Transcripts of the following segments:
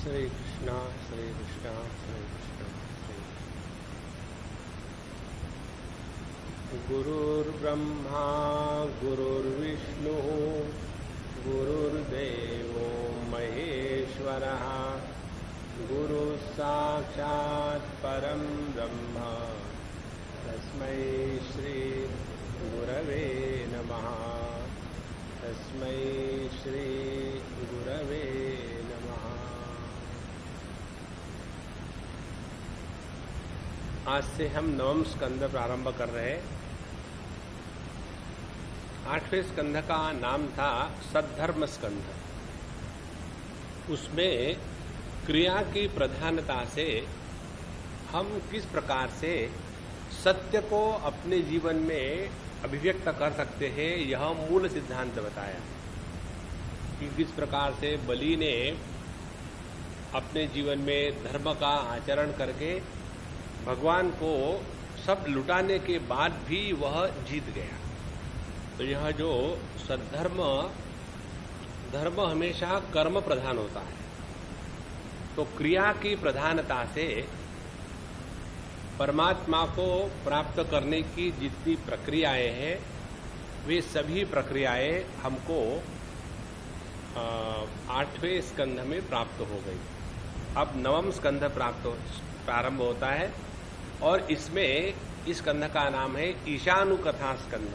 श्री कृष्ण श्री कृष्ण श्री कृष्ण श्री गुरुर्ब्रह्मा गुरुर्विष्णु गुरुर्देवो महेश्वरः गुरुः साक्षात् परं ब्रह्म तस्मै श्री गुरवे नमः। तस्मै श्री गुरवे नमः। आज से हम नवम स्कंद प्रारंभ कर रहे हैं। 8वें स्कंद का नाम था सद्धर्म स्कंद। उसमें क्रिया की प्रधानता से हम किस प्रकार से सत्य को अपने जीवन में अभिव्यक्त कर सकते हैं, यह मूल सिद्धांत बताया कि किस प्रकार से बलि ने अपने जीवन में धर्म का आचरण करके भगवान को सब लुटाने के बाद भी वह जीत गया। तो यह जो धर्म हमेशा कर्म प्रधान होता है। तो क्रिया की प्रधानता से परमात्मा को प्राप्त करने की जितनी प्रक्रियाएं हैं, वे सभी प्रक्रियाएं हमको 8वें स्कंध में प्राप्त हो गई। अब नवम स्कंध प्रारंभ होता है और इसमें इस स्कंध का नाम है ईशानुकथा स्कंध।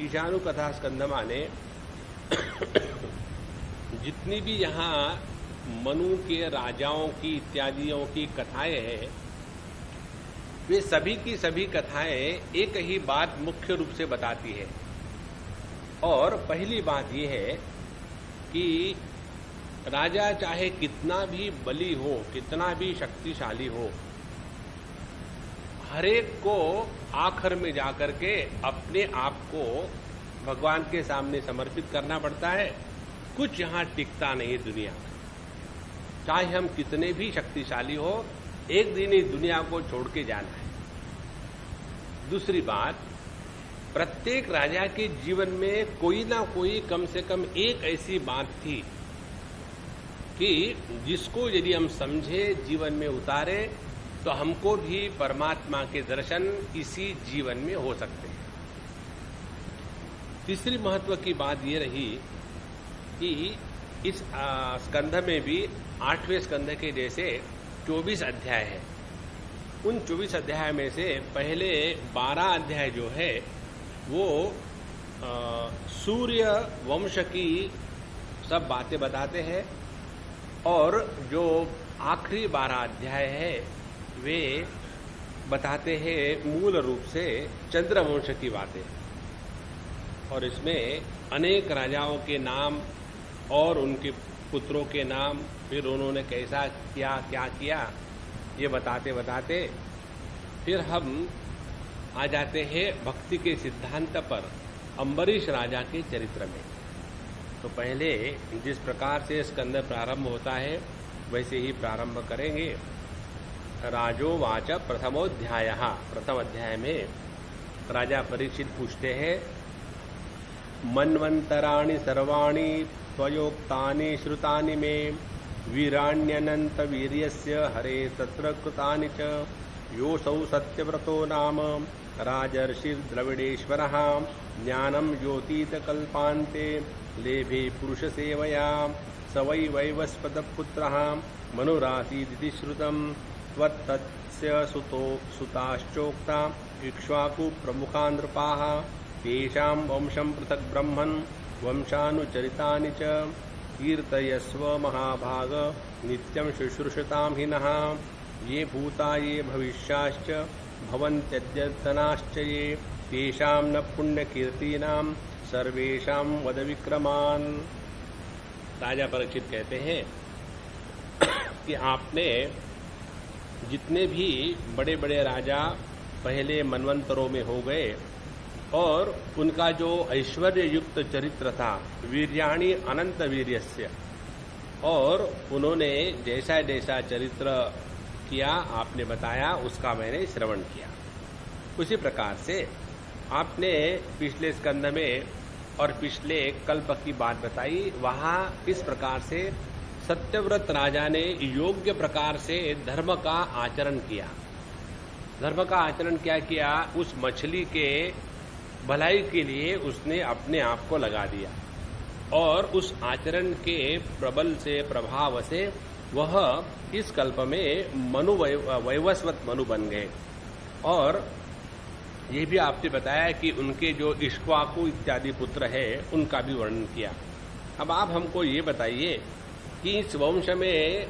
ईशानुकथा स्कंध माने जितनी भी यहाँ मनु के राजाओं की इत्यादियों की कथाएं हैं, वे सभी की सभी कथाएं एक ही बात मुख्य रूप से बताती है। और पहली बात यह है कि राजा चाहे कितना भी बली हो, कितना भी शक्तिशाली हो, हरेक को आखिर में जाकर के अपने आप को भगवान के सामने समर्पित करना पड़ता है। कुछ यहां टिकता नहीं दुनिया में। चाहे हम कितने भी शक्तिशाली हो, एक दिन इस दुनिया को छोड़ के जाना है। दूसरी बात, प्रत्येक राजा के जीवन में कोई ना कोई कम से कम एक ऐसी बात थी कि जिसको यदि हम समझे, जीवन में उतारे, तो हमको भी परमात्मा के दर्शन इसी जीवन में हो सकते हैं। तीसरी महत्व की बात ये रही कि इस स्कंध में भी 8वें स्कंध के जैसे 24 अध्याय है। उन 24 अध्याय में से पहले 12 अध्याय जो है वो सूर्य वंश की सब बातें बताते हैं, और जो आखिरी 12 अध्याय है वे बताते हैं मूल रूप से चंद्रवंश की बातें। और इसमें अनेक राजाओं के नाम और उनके पुत्रों के नाम, फिर उन्होंने कैसा किया, क्या किया, ये बताते बताते फिर हम आ जाते हैं भक्ति के सिद्धांत पर, अम्बरीश राजा के चरित्र में। तो पहले जिस प्रकार से स्कंद प्रारंभ होता है वैसे ही प्रारंभ करेंगे। राजोवाच प्रथमोध्यायः। प्रथम अध्याय में राजा परीक्षित पूछते हैं, मन्वंतराणि सर्वाणि त्वयोक्तानि श्रुतानि मे वीराण्यनंत वीर्यस्य हरे तत्र कृतानि च योऽसौ सत्यव्रतो नाम राजर्षिर्द्रविडेश्वरः ज्ञानं योतीत कल्पान्ते लेभे पुरुषसेवया स वै वैवस्वतपुत्रः मनुरासीदिति श्रुतं त्वत्तस्य सुताश्चोक्ता इक्ष्वाकु प्रमुखा नृपाः तेषां वंशं पृथक् ब्रह्मन् वंशानुचरितानि च कीर्तयस्व महाभाग नित्यं शुश्रूषतां हि नः ये भूता ये भविष्याश्च भवन्त्यद्यतनाश्च ये तेषां न पुण्यकीर्तीनां सर्वेषां वद विक्रमान्। राजा परीक्षित कहते हैं कि आपने जितने भी बड़े बड़े राजा पहले मनवंतरों में हो गए और उनका जो ऐश्वर्य युक्त चरित्र था, वीर्याणि अनंत वीर्यस्य, और उन्होंने जैसा जैसा चरित्र किया आपने बताया, उसका मैंने श्रवण किया। उसी प्रकार से आपने पिछले स्कंद में और पिछले कल्प की बात बताई, वहां किस प्रकार से सत्यव्रत राजा ने योग्य प्रकार से धर्म का आचरण किया। धर्म का आचरण क्या किया? उस मछली के भलाई के लिए उसने अपने आप को लगा दिया और उस आचरण के प्रबल से, प्रभाव से वह इस कल्प में वैवस्वत मनु बन गए। और ये भी आपने बताया कि उनके जो इक्ष्वाकु इत्यादि पुत्र है उनका भी वर्णन किया। अब आप हमको ये बताइए कि इस वंश में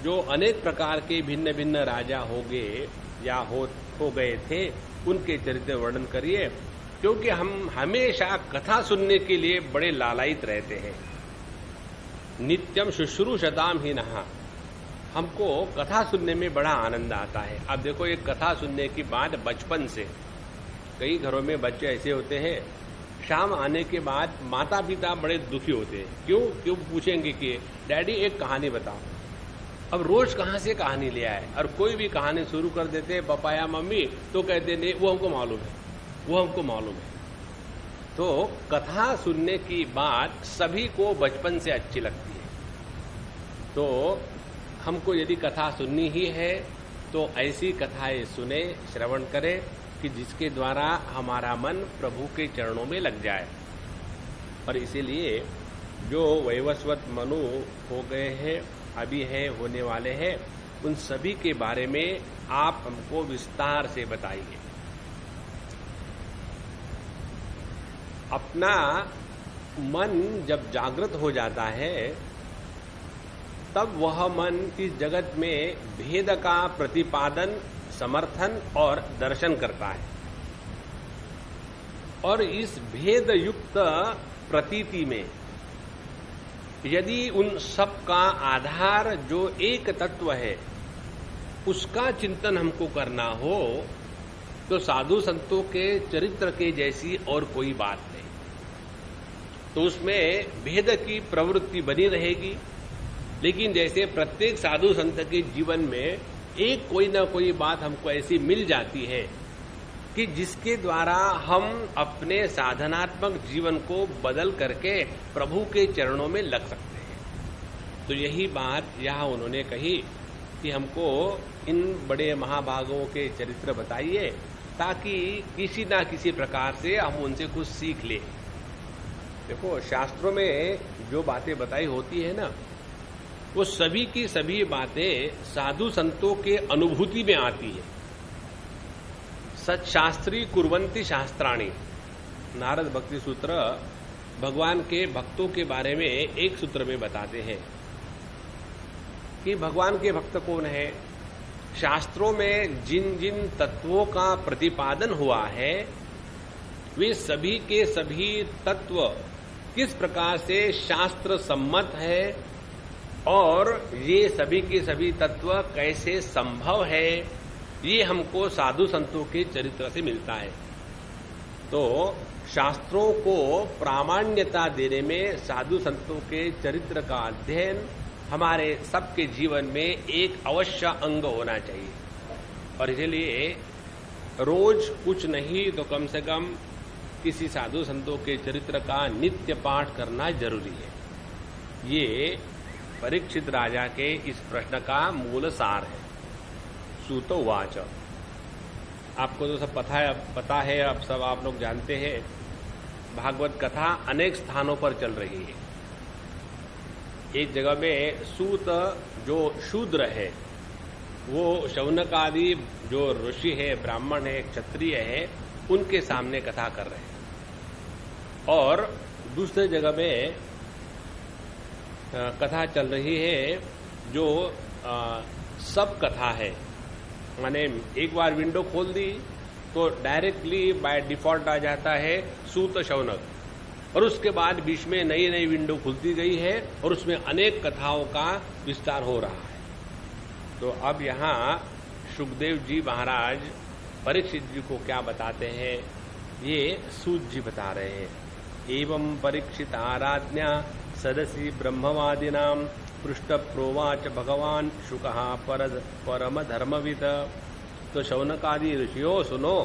जो अनेक प्रकार के भिन्न भिन्न राजा हो गए या हो गए थे, उनके चरित्र वर्णन करिए, क्योंकि हम हमेशा कथा सुनने के लिए बड़े लालायित रहते हैं। नित्यम शुश्रूषताम ही नहा, हमको कथा सुनने में बड़ा आनंद आता है। अब देखो, एक कथा सुनने की बात बचपन से, कई घरों में बच्चे ऐसे होते हैं, शाम आने के बाद माता पिता बड़े दुखी होते हैं। क्यों पूछेंगे कि डैडी एक कहानी बताओ। अब रोज कहां से कहानी ले आए, और कोई भी कहानी शुरू कर देते पापा या मम्मी, तो कहते नहीं वो हमको मालूम है, वो हमको मालूम है। तो कथा सुनने की बात सभी को बचपन से अच्छी लगती है। तो हमको यदि कथा सुननी ही है तो ऐसी कथाएं सुने, श्रवण करें कि जिसके द्वारा हमारा मन प्रभु के चरणों में लग जाए। और इसीलिए जो वैवस्वत मनु हो गए हैं, अभी है, होने वाले हैं, उन सभी के बारे में आप हमको विस्तार से बताइए। अपना मन जब जागृत हो जाता है तब वह मन इस जगत में भेद का प्रतिपादन, समर्थन और दर्शन करता है। और इस भेद युक्त प्रतीति में यदि उन सब का आधार जो एक तत्व है उसका चिंतन हमको करना हो तो साधु संतों के चरित्र के जैसी और कोई बात नहीं। तो उसमें भेद की प्रवृत्ति बनी रहेगी, लेकिन जैसे प्रत्येक साधु संत के जीवन में एक कोई ना कोई बात हमको ऐसी मिल जाती है कि जिसके द्वारा हम अपने साधनात्मक जीवन को बदल करके प्रभु के चरणों में लग सकते हैं। तो यही बात यहाँ उन्होंने कही कि हमको इन बड़े महाभागों के चरित्र बताइए ताकि किसी ना किसी प्रकार से हम उनसे कुछ सीख लें। देखो, शास्त्रों में जो बातें बताई होती है ना, वो सभी की सभी बातें साधु संतों के अनुभूति में आती है। सत्शास्त्री कुर्वन्ति शास्त्राणी, नारद भक्ति सूत्र भगवान के भक्तों के बारे में एक सूत्र में बताते हैं कि भगवान के भक्त कौन है। शास्त्रों में जिन जिन तत्वों का प्रतिपादन हुआ है वे सभी के सभी तत्व किस प्रकार से शास्त्र सम्मत है और ये सभी के सभी तत्व कैसे संभव है, ये हमको साधु संतों के चरित्र से मिलता है। तो शास्त्रों को प्रामाण्यता देने में साधु संतों के चरित्र का अध्ययन हमारे सबके जीवन में एक अवश्य अंग होना चाहिए। और इसलिए रोज कुछ नहीं तो कम से कम किसी साधु संतों के चरित्र का नित्य पाठ करना जरूरी है। ये परीक्षित राजा के इस प्रश्न का मूल सार है। सूतो वाच, आपको तो सब पता है, अब सब आप लोग जानते हैं, भागवत कथा अनेक स्थानों पर चल रही है। एक जगह में सूत जो शूद्र है, वो शौनक आदि जो ऋषि है, ब्राह्मण है, क्षत्रिय है, उनके सामने कथा कर रहे हैं। और दूसरे जगह में कथा चल रही है जो सब कथा है, माने एक बार विंडो खोल दी तो डायरेक्टली बाय डिफॉल्ट आ जाता है सूत शौनक, और उसके बाद बीच में नई नई विंडो खुलती गई है और उसमें अनेक कथाओं का विस्तार हो रहा है। तो अब यहाँ सुखदेव जी महाराज परीक्षित जी को क्या बताते हैं, ये सूत जी बता रहे हैं। एवं परीक्षित आराध्या सदसी ब्रह्मवादिनाम पृष्ठ प्रोवाच भगवान शुकः परम धर्मविद। तो शौनकादि ऋषियों सुनो।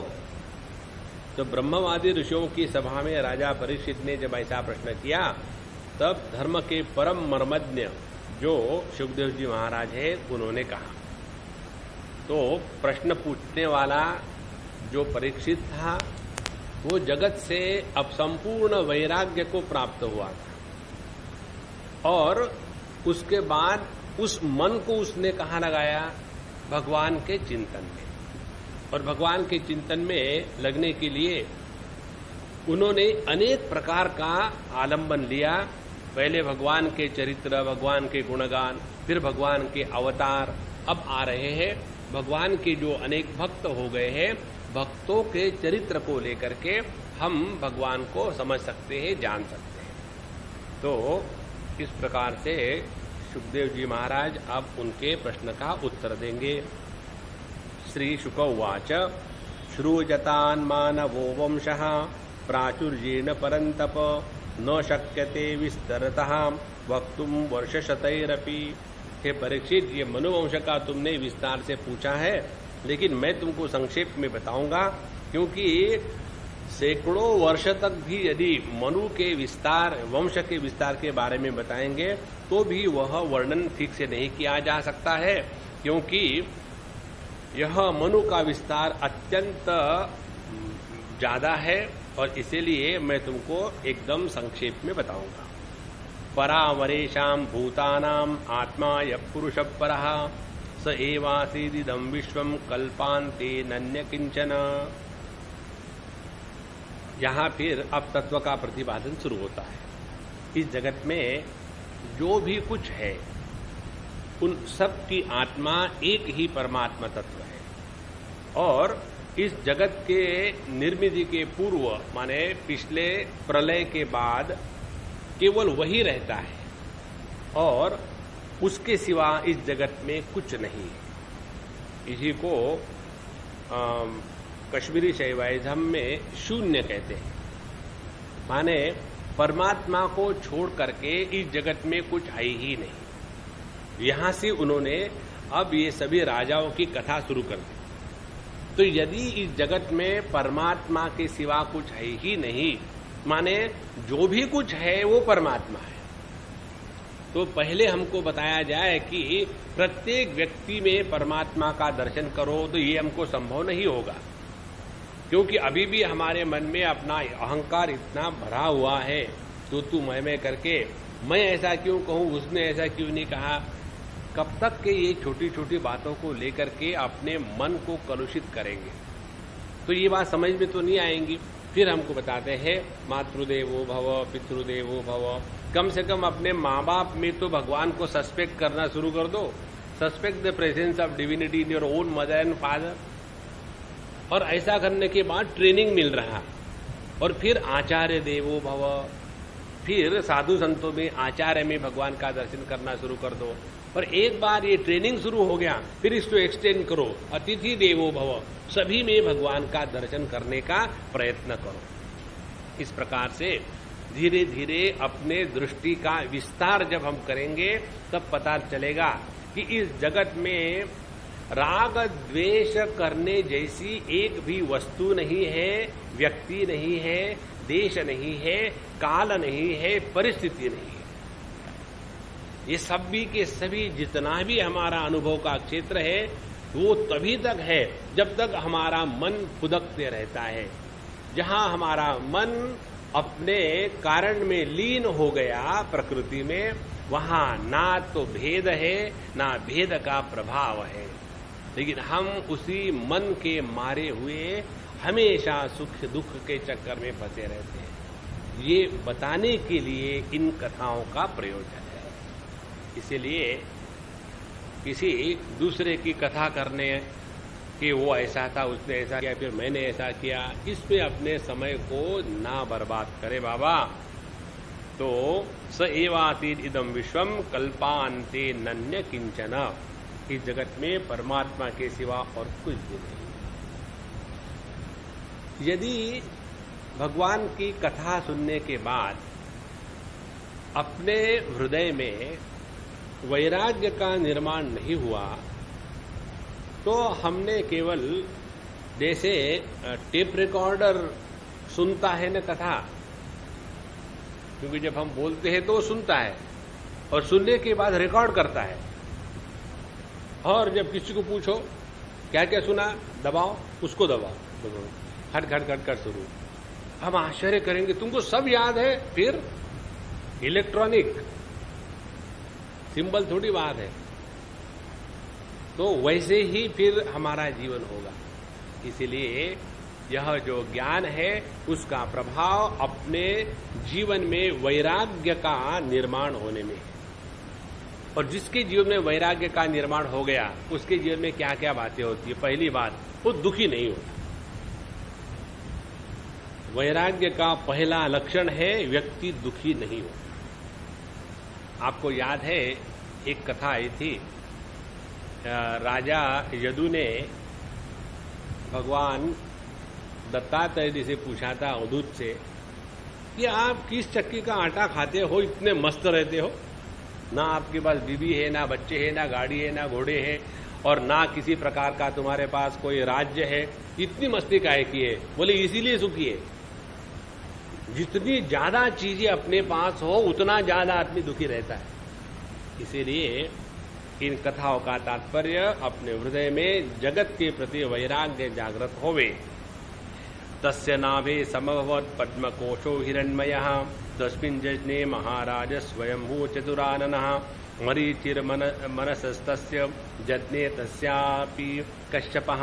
तो ब्रह्मवादी ऋषियों की सभा में राजा परीक्षित ने जब ऐसा प्रश्न किया तब धर्म के परम मर्मज्ञ जो सुखदेव जी महाराज है उन्होंने कहा। तो प्रश्न पूछने वाला जो परीक्षित था वो जगत से अब संपूर्ण वैराग्य को प्राप्त हुआ था और उसके बाद उस मन को उसने कहाँ लगाया? भगवान के चिंतन में। और भगवान के चिंतन में लगने के लिए उन्होंने अनेक प्रकार का आलंबन लिया। पहले भगवान के चरित्र, भगवान के गुणगान, फिर भगवान के अवतार, अब आ रहे हैं भगवान के जो अनेक भक्त हो गए हैं, भक्तों के चरित्र को लेकर के हम भगवान को समझ सकते हैं, जान सकते हैं। तो इस प्रकार से सुखदेव जी महाराज अब उनके प्रश्न का उत्तर देंगे। श्री शुक उवाच श्रूयतान् मानवो वंशः प्राचुर्येण परन्तप न शक्यते विस्तरतः वक्तुम वर्षशतैरपि। हे परीक्षित, ये मनुवंश का तुमने विस्तार से पूछा है, लेकिन मैं तुमको संक्षेप में बताऊंगा, क्योंकि सैकड़ों वर्ष तक भी यदि मनु के विस्तार, वंश के विस्तार के बारे में बताएंगे तो भी वह वर्णन ठीक से नहीं किया जा सकता है, क्योंकि यह मनु का विस्तार अत्यंत ज्यादा है और इसीलिए मैं तुमको एकदम संक्षेप में बताऊंगा। परावरेशाम भूतानाम आत्मा यः पुरुष परः स एवासीदिदं विश्वम कल्पान्ते नन्य किंचन। यहां फिर अब तत्व का प्रतिपादन शुरू होता है। इस जगत में जो भी कुछ है उन सब की आत्मा एक ही परमात्मा तत्व है और इस जगत के निर्मित के पूर्व माने पिछले प्रलय के बाद केवल वही रहता है और उसके सिवा इस जगत में कुछ नहीं है। इसी को कश्मीरी शैवाइज्म में शून्य कहते हैं, माने परमात्मा को छोड़ करके इस जगत में कुछ है ही नहीं। यहां से उन्होंने अब ये सभी राजाओं की कथा शुरू कर दी। तो यदि इस जगत में परमात्मा के सिवा कुछ है ही नहीं, माने जो भी कुछ है वो परमात्मा है, तो पहले हमको बताया जाए कि प्रत्येक व्यक्ति में परमात्मा का दर्शन करो, तो ये हमको संभव नहीं होगा, क्योंकि अभी भी हमारे मन में अपना अहंकार इतना भरा हुआ है, तो तू मैं करके मैं ऐसा क्यों कहूं, उसने ऐसा क्यों नहीं कहा। कब तक के ये छोटी छोटी बातों को लेकर के अपने मन को कलुषित करेंगे, तो ये बात समझ में तो नहीं आएंगी। फिर हमको बताते हैं मातृदेवो भव पितृदेवो भव। कम से कम अपने माँ बाप में तो भगवान को सस्पेक्ट करना शुरू कर दो। Suspect the presence of divinity in your own mother and father. और ऐसा करने के बाद ट्रेनिंग मिल रहा। और फिर आचार्य देवो भव, फिर साधु संतों में आचार्य में भगवान का दर्शन करना शुरू कर दो। और एक बार ये ट्रेनिंग शुरू हो गया, फिर इसको एक्सटेंड करो, अतिथि देवो भव, सभी में भगवान का दर्शन करने का प्रयत्न करो। इस प्रकार से धीरे धीरे अपने दृष्टि का विस्तार जब हम करेंगे तब पता चलेगा कि इस जगत में राग द्वेष करने जैसी एक भी वस्तु नहीं है, व्यक्ति नहीं है, देश नहीं है, काल नहीं है, परिस्थिति नहीं है। ये सभी के सभी जितना भी हमारा अनुभव का क्षेत्र है वो तभी तक है जब तक हमारा मन फुदकते रहता है। जहां हमारा मन अपने कारण में लीन हो गया प्रकृति में, वहां ना तो भेद है ना भेद का प्रभाव है, लेकिन हम उसी मन के मारे हुए हमेशा सुख दुख के चक्कर में फंसे रहते हैं। ये बताने के लिए इन कथाओं का प्रयोजन है। इसीलिए किसी दूसरे की कथा करने कि वो ऐसा था, उसने ऐसा किया, फिर मैंने ऐसा किया, इसमें अपने समय को ना बर्बाद करे बाबा। तो स एवातीत इदम विश्वम कल्पान्ते नन्य किंचन। इस जगत में परमात्मा के सिवा और कुछ भी नहीं। यदि भगवान की कथा सुनने के बाद अपने हृदय में वैराग्य का निर्माण नहीं हुआ, तो हमने केवल जैसे टेप रिकॉर्डर सुनता है न कथा, क्योंकि जब हम बोलते हैं तो सुनता है, और सुनने के बाद रिकॉर्ड करता है। और जब किसी को पूछो क्या क्या सुना, दबाओ, उसको दबाओ, खट खट खट कर शुरू। हम आश्चर्य करेंगे, तुमको सब याद है। फिर इलेक्ट्रॉनिक सिंबल थोड़ी बात है। तो वैसे ही फिर हमारा जीवन होगा। इसीलिए यह जो ज्ञान है उसका प्रभाव अपने जीवन में वैराग्य का निर्माण होने में है। और जिसके जीवन में वैराग्य का निर्माण हो गया उसके जीवन में क्या क्या बातें होती है। पहली बात, वो दुखी नहीं होता। वैराग्य का पहला लक्षण है व्यक्ति दुखी नहीं होता। आपको याद है एक कथा आई थी, राजा यदु ने भगवान दत्तात्रेय जी से पूछा था, अवधूत से, कि आप किस चक्की का आटा खाते हो, इतने मस्त रहते हो, ना आपके पास बीबी है, ना बच्चे हैं, ना गाड़ी है, ना घोड़े हैं, और ना किसी प्रकार का तुम्हारे पास कोई राज्य है, इतनी मस्ती काहे की है? बोले इसीलिए सुखी है। जितनी ज्यादा चीजें अपने पास हो उतना ज्यादा आदमी दुखी रहता है। इसीलिए इन कथाओं का तात्पर्य अपने हृदय में जगत के प्रति वैराग्य जागृत होवे। तस्य नाभे समभवत् पद्मकोशो हिरण्मयः तस्मिन् जज्ञे महाराज स्वयंभू चतुराननः मरीचिर्मनसस्तस्य जज्ञे तस्यापि कश्यपः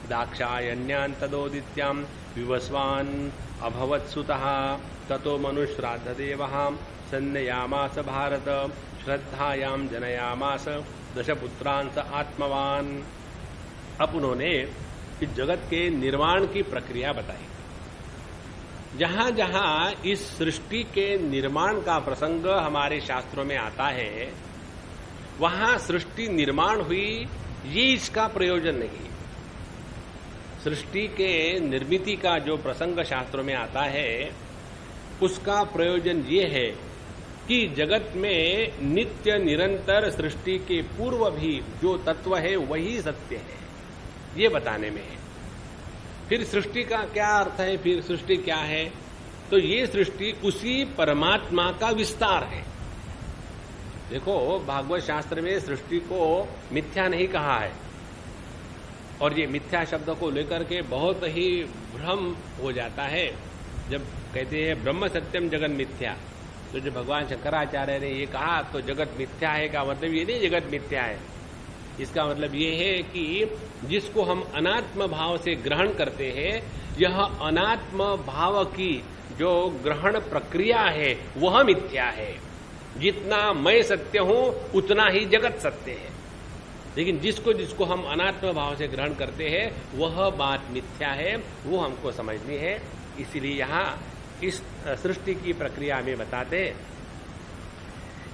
दाक्षायण्यान् तदोदित्यां विवस्वान् अभवत्सुतः ततो मनुश्राद्धदेवः सन्नयामास भारत श्रद्धायां जनयामास दशपुत्रान् स आत्मवान्। अब उन्होंने इस जगत के निर्माण की प्रक्रिया बताई। जहां जहां इस सृष्टि के निर्माण का प्रसंग हमारे शास्त्रों में आता है, वहां सृष्टि निर्माण हुई ये इसका प्रयोजन नहीं। सृष्टि के निर्मिति का जो प्रसंग शास्त्रों में आता है उसका प्रयोजन ये है कि जगत में नित्य निरंतर सृष्टि के पूर्व भी जो तत्व है वही सत्य है, ये बताने में है। फिर सृष्टि का क्या अर्थ है, फिर सृष्टि क्या है? तो ये सृष्टि उसी परमात्मा का विस्तार है। देखो, भागवत शास्त्र में सृष्टि को मिथ्या नहीं कहा है, और ये मिथ्या शब्द को लेकर के बहुत ही भ्रम हो जाता है। जब कहते हैं ब्रह्म सत्यम जगत मिथ्या, तो जब भगवान शंकराचार्य ने ये कहा तो जगत मिथ्या है का मतलब ये नहीं जगत मिथ्या है। इसका मतलब ये है कि जिसको हम अनात्म भाव से ग्रहण करते हैं, यह अनात्म भाव की जो ग्रहण प्रक्रिया है वह मिथ्या है। जितना मैं सत्य हूं उतना ही जगत सत्य है। लेकिन जिसको जिसको हम अनात्म भाव से ग्रहण करते हैं वह बात मिथ्या है, वो हमको समझनी है। इसीलिए यहां इस सृष्टि की प्रक्रिया में बताते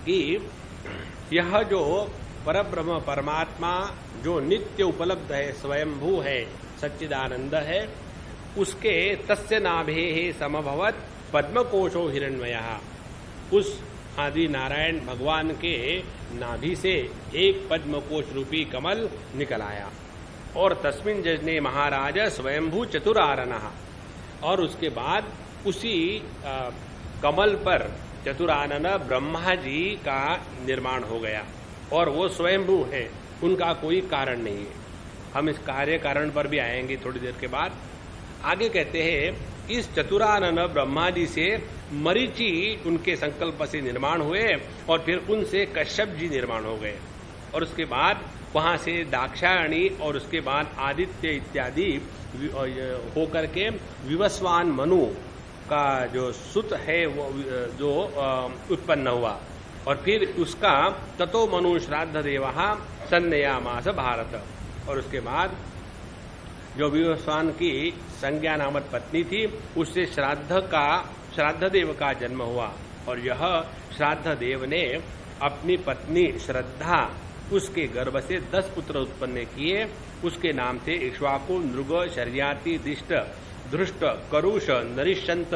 कि यह जो परब्रह्म परमात्मा जो नित्य उपलब्ध है, स्वयंभू है, सच्चिदानंद है, उसके तस्य नाभे समभवत् पद्मकोशो हिरण्मयः। उस आदि नारायण भगवान के नाभि से एक पद्मकोश रूपी कमल निकल आया। और तस्मिन् जज्ञे महाराज स्वयंभू चतुराननः। और उसके बाद उसी कमल पर चतुरानन ब्रह्मा जी का निर्माण हो गया। और वो स्वयंभू है, उनका कोई कारण नहीं है। हम इस कार्य कारण पर भी आएंगे थोड़ी देर के बाद। आगे कहते हैं इस चतुरानन ब्रह्मा जी से मरीचि उनके संकल्प से निर्माण हुए, और फिर उनसे कश्यप जी निर्माण हो गए। और उसके बाद वहां से दाक्षायणी और उसके बाद आदित्य इत्यादि होकर के विवस्वान मनु का जो सुत है वो जो उत्पन्न हुआ। और फिर उसका ततो मनु श्राद्ध देवः सन्नयामास भारत। और उसके बाद जो विवस्वान की संज्ञा नामक पत्नी थी उससे श्राद्ध देव का जन्म हुआ। और यह श्राद्ध देव ने अपनी पत्नी श्रद्धा उसके गर्भ से 10 पुत्र उत्पन्न किए। उसके नाम थे इक्ष्वाकु, नृग, शर्याति, दिष्ट, धृष्ट, करुष, नरिशंत,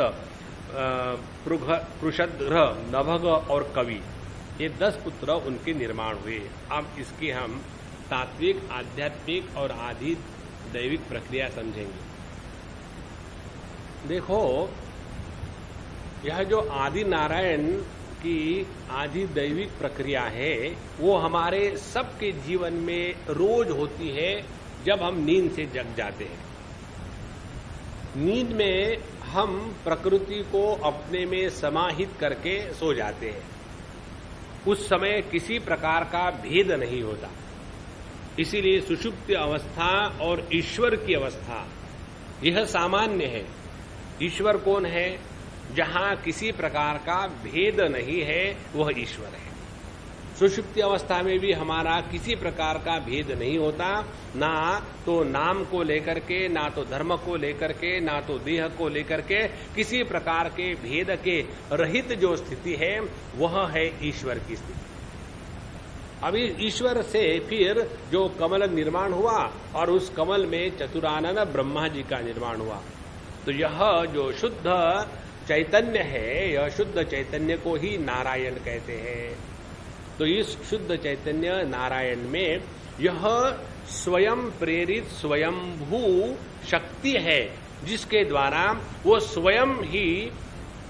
पृषद्र, नभग और कवि। ये 10 पुत्र उनके निर्माण हुए। अब इसकी हम तात्विक, आध्यात्मिक और आदि दैविक प्रक्रिया समझेंगे। देखो, यह जो आदि नारायण की आदि दैविक प्रक्रिया है वो हमारे सबके जीवन में रोज होती है जब हम नींद से जग जाते हैं। नींद में हम प्रकृति को अपने में समाहित करके सो जाते हैं। उस समय किसी प्रकार का भेद नहीं होता। इसीलिए सुषुप्ति अवस्था और ईश्वर की अवस्था यह सामान्य है। ईश्वर कौन है? जहां किसी प्रकार का भेद नहीं है वह ईश्वर है। सुषुप्ति अवस्था में भी हमारा किसी प्रकार का भेद नहीं होता, ना तो नाम को लेकर के, ना तो धर्म को लेकर के, ना तो देह को लेकर के, किसी प्रकार के भेद के रहित जो स्थिति है वह है ईश्वर की स्थिति। अभी ईश्वर से फिर जो कमल निर्माण हुआ और उस कमल में चतुरानन ब्रह्मा जी का निर्माण हुआ, तो यह जो शुद्ध चैतन्य है, यह शुद्ध चैतन्य को ही नारायण कहते हैं। तो इस शुद्ध चैतन्य नारायण में यह स्वयं प्रेरित स्वयंभू शक्ति है, जिसके द्वारा वो स्वयं ही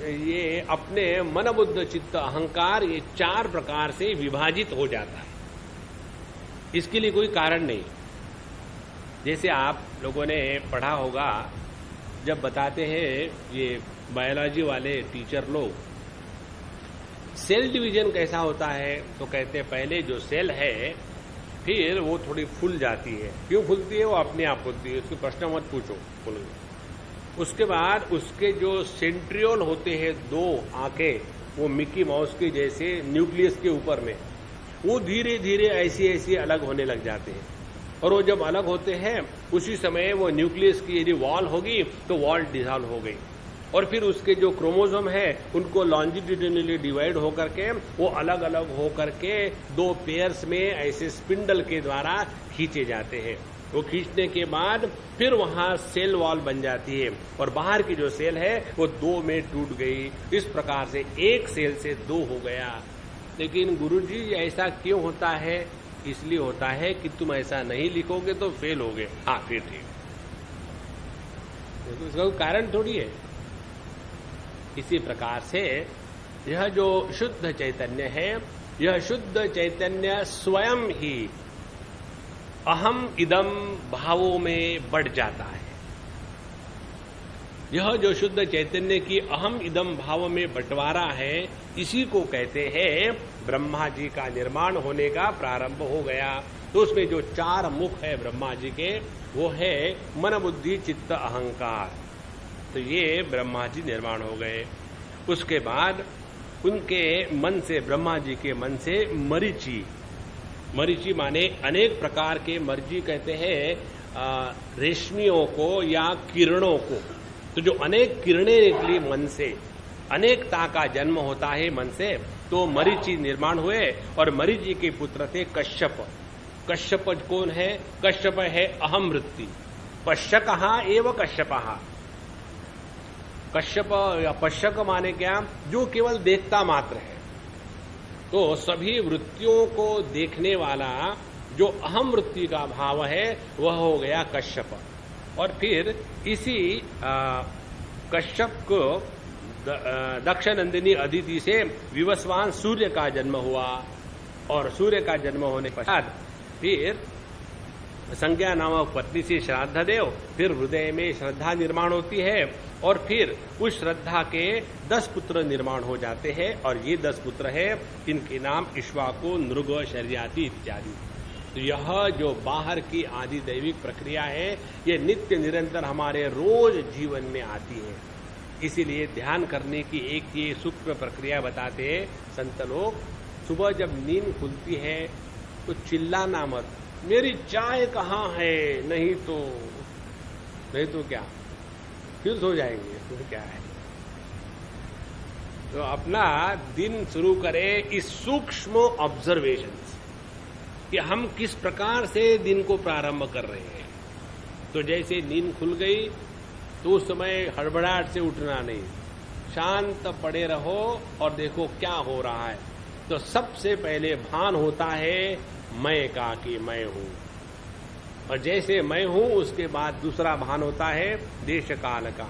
ये अपने मन बुद्ध चित्त अहंकार ये 4 प्रकार से विभाजित हो जाता है। इसके लिए कोई कारण नहीं। जैसे आप लोगों ने पढ़ा होगा, जब बताते हैं ये बायोलॉजी वाले टीचर लोग, सेल डिवीजन कैसा होता है, तो कहते हैं पहले जो सेल है फिर वो थोड़ी फूल जाती है। क्यों फूलती है? वो अपने आप फूलती है, उसके प्रश्न मत पूछो, फूल। उसके बाद उसके जो सेंट्रियोल होते हैं 2 आंखें, वो मिकी माउस के जैसे न्यूक्लियस के ऊपर में, वो धीरे धीरे ऐसी अलग होने लग जाते हैं। और वो जब अलग होते हैं उसी समय वो न्यूक्लियस की यदि वॉल होगी तो वॉल डिसॉल्व हो गई, और फिर उसके जो क्रोमोसोम है उनको लॉन्जिट्यूडिनली डिवाइड होकर के वो अलग अलग होकर के 2 पेयर्स में ऐसे स्पिंडल के द्वारा खींचे जाते हैं। वो खींचने के बाद फिर वहां सेल वॉल बन जाती है और बाहर की जो सेल है वो 2 में टूट गई। इस प्रकार से 1 सेल से 2 हो गया। लेकिन गुरुजी ऐसा क्यों होता है? इसलिए होता है कि तुम ऐसा नहीं लिखोगे तो फेल होगे। हाँ, फिर ठीक, इसका कोई कारण थोड़ी है। इसी प्रकार से यह जो शुद्ध चैतन्य है, यह शुद्ध चैतन्य स्वयं ही अहम इदम भावों में बढ़ जाता है। यह जो शुद्ध चैतन्य की अहम इदम भाव में बंटवारा है, इसी को कहते हैं ब्रह्मा जी का निर्माण होने का प्रारंभ हो गया। तो उसमें जो 4 मुख है ब्रह्मा जी के, वो है मन बुद्धि चित्त अहंकार। तो ये ब्रह्मा जी निर्माण हो गए। उसके बाद उनके मन से, ब्रह्मा जी के मन से मरीचि, मरीचि माने अनेक प्रकार के, मर्जी कहते हैं रेशमियों को या किरणों को। तो जो अनेक किरणें निकली मन से, अनेकता का जन्म होता है मन से, तो मरीचि निर्माण हुए। और मरीचि के पुत्र थे कश्यप। कश्यप कौन है? कश्यप है अहम वृत्ति। पश्यकहा एव कश्यपहा। कश्यप या पश्यक माने क्या? जो केवल देखता मात्र है। तो सभी वृत्तियों को देखने वाला जो अहम वृत्ति का भाव है वह हो गया कश्यप। और फिर इसी कश्यप को दक्ष नंदिनी अदिति से विवस्वान सूर्य का जन्म हुआ। और सूर्य का जन्म होने के पश्चात फिर संज्ञा नामक पत्नी से श्राद्ध देव, फिर हृदय में श्रद्धा निर्माण होती है, और फिर उस श्रद्धा के 10 पुत्र निर्माण हो जाते हैं। और ये 10 पुत्र है, इनके नाम इक्ष्वाकु, नृग, शर्याति इत्यादि। तो यह जो बाहर की आदि दैविक प्रक्रिया है, ये नित्य निरंतर हमारे रोज जीवन में आती है। इसीलिए ध्यान करने की एक ये सूक्ष्म प्रक्रिया बताते हैं संत लोग। सुबह जब नींद खुलती है तो चिल्लाना मत, मेरी चाय कहाँ है, नहीं तो क्या, फिर सो जाएंगे, तो क्या है। तो अपना दिन शुरू करें इस सूक्ष्म ऑब्जर्वेशन, कि हम किस प्रकार से दिन को प्रारंभ कर रहे हैं। तो जैसे नींद खुल गई तो उस समय हड़बड़ाहट से उठना नहीं, शांत पड़े रहो और देखो क्या हो रहा है। तो सबसे पहले भान होता है मैं का, कि मैं हूं। और जैसे मैं हूं उसके बाद दूसरा भान होता है देश काल का।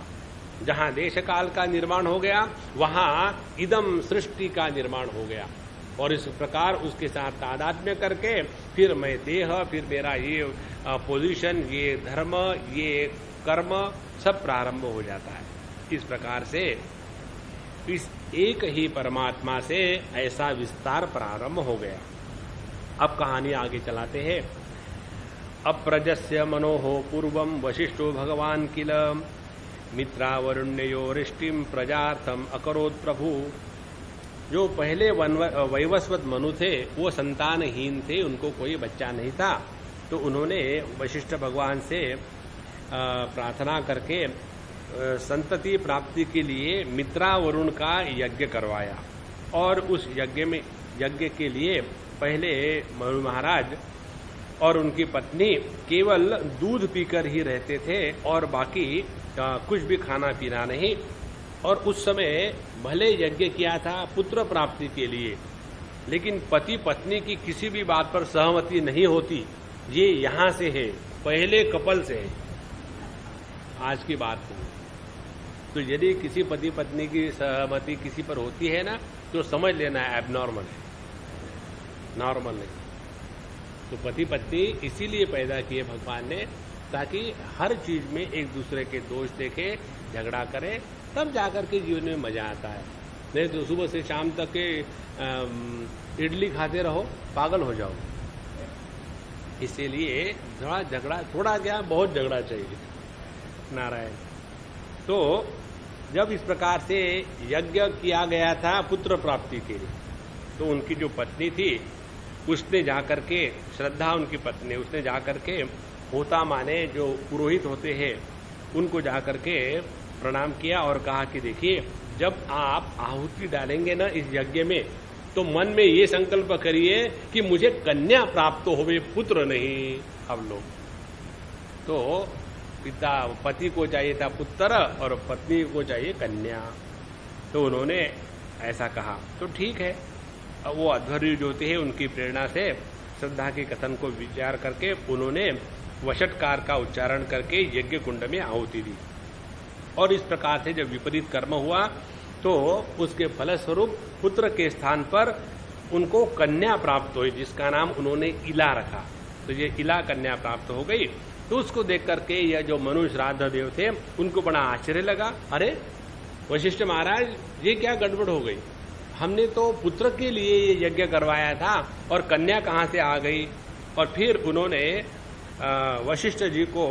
जहां देश काल का निर्माण हो गया वहां इदम सृष्टि का निर्माण हो गया। और इस प्रकार उसके साथ तादात्म्य करके फिर मैं देह, फिर मेरा ये पोजीशन, ये धर्म, ये कर्म सब प्रारंभ हो जाता है। इस प्रकार से इस एक ही परमात्मा से ऐसा विस्तार प्रारंभ हो गया। अब कहानी आगे चलाते हैं। अप्रजस्य मनोहो पूर्वम वशिष्ठो भगवान किल मित्रावरुण्यो रिष्टिम प्रजार्थम अकरोत् प्रभु। जो पहले वैवस्वत मनु थे वो संतानहीन थे, उनको कोई बच्चा नहीं था, तो उन्होंने वशिष्ठ भगवान से प्रार्थना करके संतति प्राप्ति के लिए मित्रावरुण का यज्ञ करवाया। और उस यज्ञ के लिए पहले मनु महाराज और उनकी पत्नी केवल दूध पीकर ही रहते थे और बाकी कुछ भी खाना पीना नहीं। और उस समय भले यज्ञ किया था पुत्र प्राप्ति के लिए, लेकिन पति पत्नी की किसी भी बात पर सहमति नहीं होती। ये यहां से है, पहले कपल से है, आज की बात नहीं। तो यदि किसी पति पत्नी की सहमति किसी पर होती है ना, तो समझ लेना है एबनॉर्मल है, नॉर्मल नहीं। तो पति पत्नी इसीलिए पैदा किए भगवान ने, ताकि हर चीज में एक दूसरे के दोष देखे, झगड़ा करे, तब जाकर के जीवन में मजा आता है। नहीं तो सुबह से शाम तक के इडली खाते रहो, पागल हो जाओ। इसीलिए थोड़ा झगड़ा, थोड़ा क्या बहुत झगड़ा चाहिए। नारायण। तो जब इस प्रकार से यज्ञ किया गया था पुत्र प्राप्ति के लिए, तो उनकी जो पत्नी थी उसने जाकर के, श्रद्धा उनकी पत्नी, उसने जाकर के होता माने जो पुरोहित होते हैं उनको जाकर के प्रणाम किया और कहा कि देखिए, जब आप आहुति डालेंगे ना इस यज्ञ में, तो मन में ये संकल्प करिए कि मुझे कन्या प्राप्त होवे, पुत्र नहीं। हम लोग तो पिता, पति को चाहिए था पुत्र और पत्नी को चाहिए कन्या, तो उन्होंने ऐसा कहा। तो ठीक है, अब वो अध्वर्यु जो थे उनकी प्रेरणा से श्रद्धा के कथन को विचार करके उन्होंने वषटकार का उच्चारण करके यज्ञ कुंड में आहुति दी। और इस प्रकार से जब विपरीत कर्म हुआ तो उसके फलस्वरूप पुत्र के स्थान पर उनको कन्या प्राप्त हुई, जिसका नाम उन्होंने इला रखा। तो ये इला कन्या प्राप्त हो गई। तो उसको देख करके यह जो मनु श्राद्ध देव थे उनको बड़ा आश्चर्य लगा। अरे वशिष्ठ महाराज, ये क्या गड़बड़ हो गई? हमने तो पुत्र के लिए ये यज्ञ करवाया था और कन्या कहाँ से आ गई? और फिर उन्होंने वशिष्ठ जी को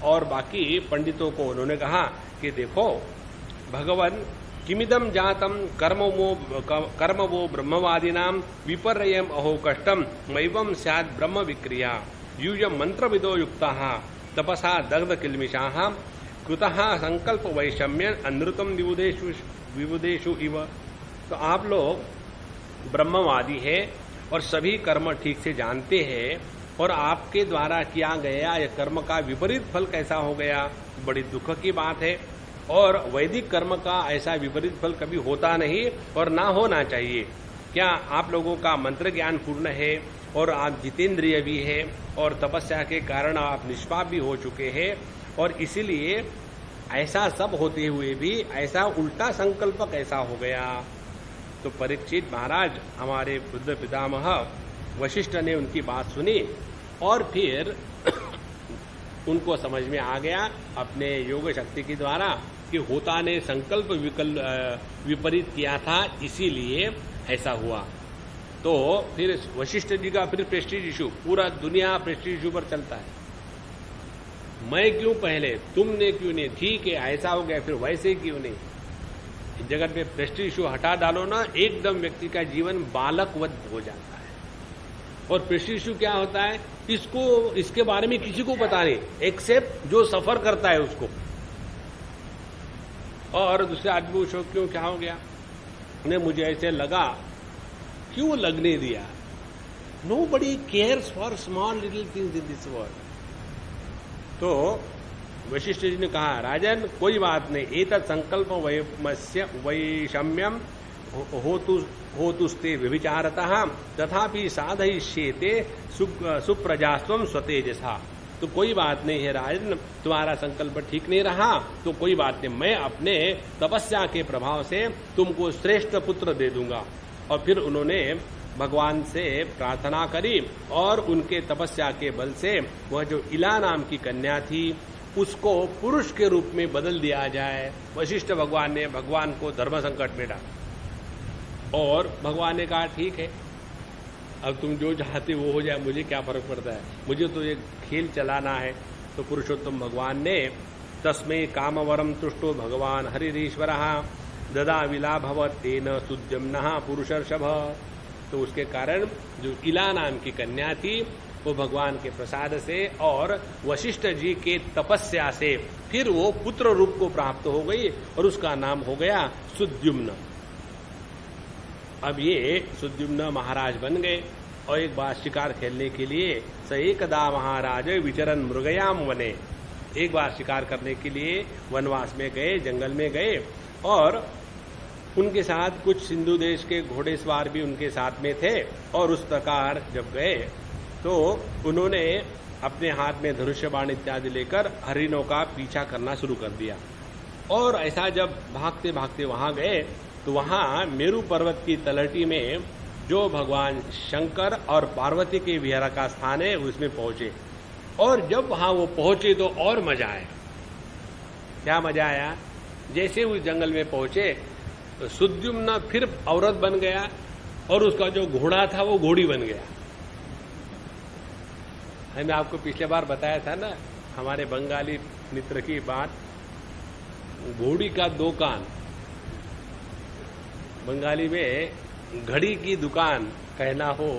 और बाकी पंडितों को उन्होंने कहा कि देखो भगवान, किमिदम जातम कर्म वो ब्रह्मवादिनाम विपर्ययम अहो कष्टम मैवम स्यात् ब्रह्म विक्रिया यूयम मंत्र विदो युक्ता तपसा दग्ध किलमिषा कृतः संकल्प वैषम्य अनृतम विबुदेषु इव। तो आप लोग ब्रह्मवादी हैं और सभी कर्म ठीक से जानते हैं, और आपके द्वारा किया गया यह कर्म का विपरीत फल कैसा हो गया, बड़ी दुख की बात है। और वैदिक कर्म का ऐसा विपरीत फल कभी होता नहीं और ना होना चाहिए। क्या आप लोगों का मंत्र ज्ञान पूर्ण है और आप जितेंद्रिय भी है और तपस्या के कारण आप निष्पाप भी हो चुके हैं, और इसीलिए ऐसा सब होते हुए भी ऐसा उल्टा संकल्प कैसा हो गया? तो परीक्षित महाराज, हमारे बुद्ध पितामह वशिष्ठ ने उनकी बात सुनी और फिर उनको समझ में आ गया अपने योग शक्ति के द्वारा कि होता ने संकल्प विपरीत किया था, इसीलिए ऐसा हुआ। तो फिर वशिष्ठ जी का फिर प्रेस्टीज इशू, पूरा दुनिया प्रेस्टीज इशू पर चलता है। मैं क्यों पहले, तुमने क्यों नहीं, ठीक है ऐसा हो गया, फिर वैसे क्यों नहीं। इस जगत में प्रेस्टीज इशू हटा डालो ना, एकदम व्यक्ति का जीवन बालकवत हो जाता है। और प्रेस्टीज इशू क्या होता है, इसके बारे में किसी को पता नहीं एक्सेप्ट जो सफर करता है उसको। और दूसरे आदमी पूछो क्यों, क्या हो गया? ने मुझे ऐसे लगा, क्यों लगने दिया? Nobody cares for small little things in this world. तो वशिष्ठ जी ने कहा, राजन कोई बात नहीं, एतत् संकल्प वैषम्यम होतुस्ते व्यभिचारतः तथापि साधयिष्येते सुप्रजास्त्वं स्वतेजसा। तो कोई बात नहीं है राजन, तुम्हारा संकल्प ठीक नहीं रहा तो कोई बात नहीं, मैं अपने तपस्या के प्रभाव से तुमको श्रेष्ठ पुत्र दे दूंगा। और फिर उन्होंने भगवान से प्रार्थना करी और उनके तपस्या के बल से वह जो इला नाम की कन्या थी उसको पुरुष के रूप में बदल दिया जाए। वशिष्ठ भगवान ने भगवान को धर्म संकट में डाला और भगवान ने कहा ठीक है, अब तुम जो चाहते वो हो जाए, मुझे क्या फर्क पड़ता है, मुझे तो ये खेल चलाना है। तो पुरुषोत्तम भगवान ने तस्मै कामवरम तुष्टो भगवान हरिरीश्वरः ददा विलाभवत तेन सुद्युम्नः पुरुषर्षभ। तो उसके कारण जो इला नाम की कन्या थी वो भगवान के प्रसाद से और वशिष्ठ जी के तपस्या से फिर वो पुत्र रूप को प्राप्त हो गई और उसका नाम हो गया सुद्युम्न। अब ये सुद्युम्न महाराज बन गए और एक बार शिकार खेलने के लिए स एकदा महाराज विचरण मृगयाम वने, एक बार शिकार करने के लिए वनवास में गए, जंगल में गए और उनके साथ कुछ सिंधु देश के घोड़ेसवार भी उनके साथ में थे। और उस प्रकार जब गए तो उन्होंने अपने हाथ में धनुष्य बाण इत्यादि लेकर हरिणों का पीछा करना शुरू कर दिया। और ऐसा जब भागते भागते वहां गए तो वहां मेरू पर्वत की तलहटी में जो भगवान शंकर और पार्वती के विहार का स्थान है उसमें पहुंचे। और जब वहां वो पहुंचे तो और मजा आया। क्या मजा आया? जैसे उस जंगल में पहुंचे तो सुद्युम्न फिर औरत बन गया और उसका जो घोड़ा था वो घोड़ी बन गया। मैंने आपको पिछले बार बताया था ना हमारे बंगाली मित्र की बात, घोड़ी का दो कान। बंगाली में घड़ी की दुकान कहना हो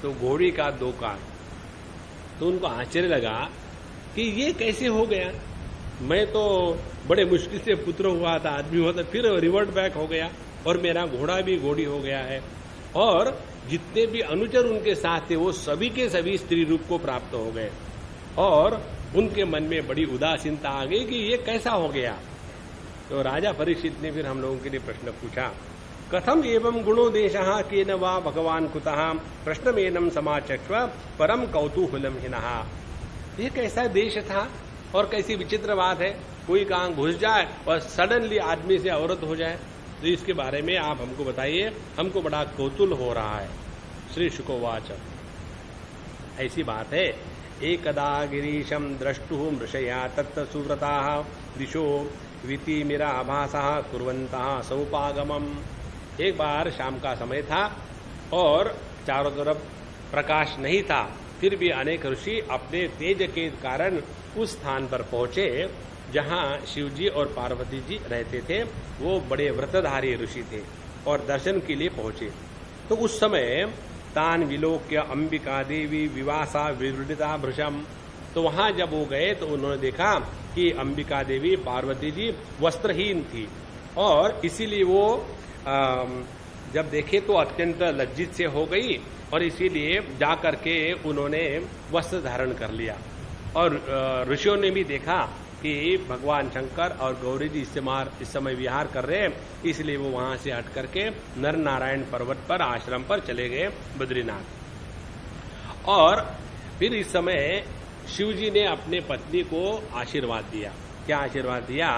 तो घोड़ी का दो कान। तो उनको आश्चर्य लगा कि ये कैसे हो गया, मैं तो बड़े मुश्किल से पुत्र हुआ था, आदमी हुआ था, फिर रिवर्ट बैक हो गया और मेरा घोड़ा भी घोड़ी हो गया है। और जितने भी अनुचर उनके साथ थे वो सभी के सभी स्त्री रूप को प्राप्त हो गए और उनके मन में बड़ी उदासीनता आ गई कि ये कैसा हो गया। तो राजा परीक्षित ने फिर हम लोगों के लिए प्रश्न पूछा, कथम एवं गुणो देशः केन वा भगवान कुतः प्रश्नमेनं समाचक्ष्व परम कौतूहलम हिनः। ये कैसा देश था और कैसी विचित्र बात है, कोई कहां घुस जाए और सडनली आदमी से औरत हो जाए। तो इसके बारे में आप हमको बताइए, हमको बड़ा कौतूहल हो रहा है। श्री शुकोवाच, ऐसी बात है, एकदा गिरीशम द्रष्टु मृषया तत्त सुव्रताः दिशो वितिमिराभासः कुर्वन्तः सौपागमम्। एक बार शाम का समय था और चारों तरफ प्रकाश नहीं था, फिर भी अनेक ऋषि अपने तेज के कारण उस स्थान पर पहुंचे जहां शिवजी और पार्वती जी रहते थे। वो बड़े व्रतधारी ऋषि थे और दर्शन के लिए पहुंचे। तो उस समय तान विलोक्य अंबिका देवी विवासा विवृता भृशम। तो वहां जब वो गए तो उन्होंने देखा कि अंबिका देवी पार्वती जी वस्त्रहीन थी और इसीलिए वो जब देखे तो अत्यंत लज्जित से हो गई और इसीलिए जाकर के उन्होंने वस्त्र धारण कर लिया। और ऋषियों ने भी देखा कि भगवान शंकर और गौरी जी इस समय विहार कर रहे हैं, इसलिए वो वहां से हट करके नर नारायण पर्वत पर आश्रम पर चले गए बद्रीनाथ। और फिर इस समय शिवजी ने अपने पत्नी को आशीर्वाद दिया। क्या आशीर्वाद दिया?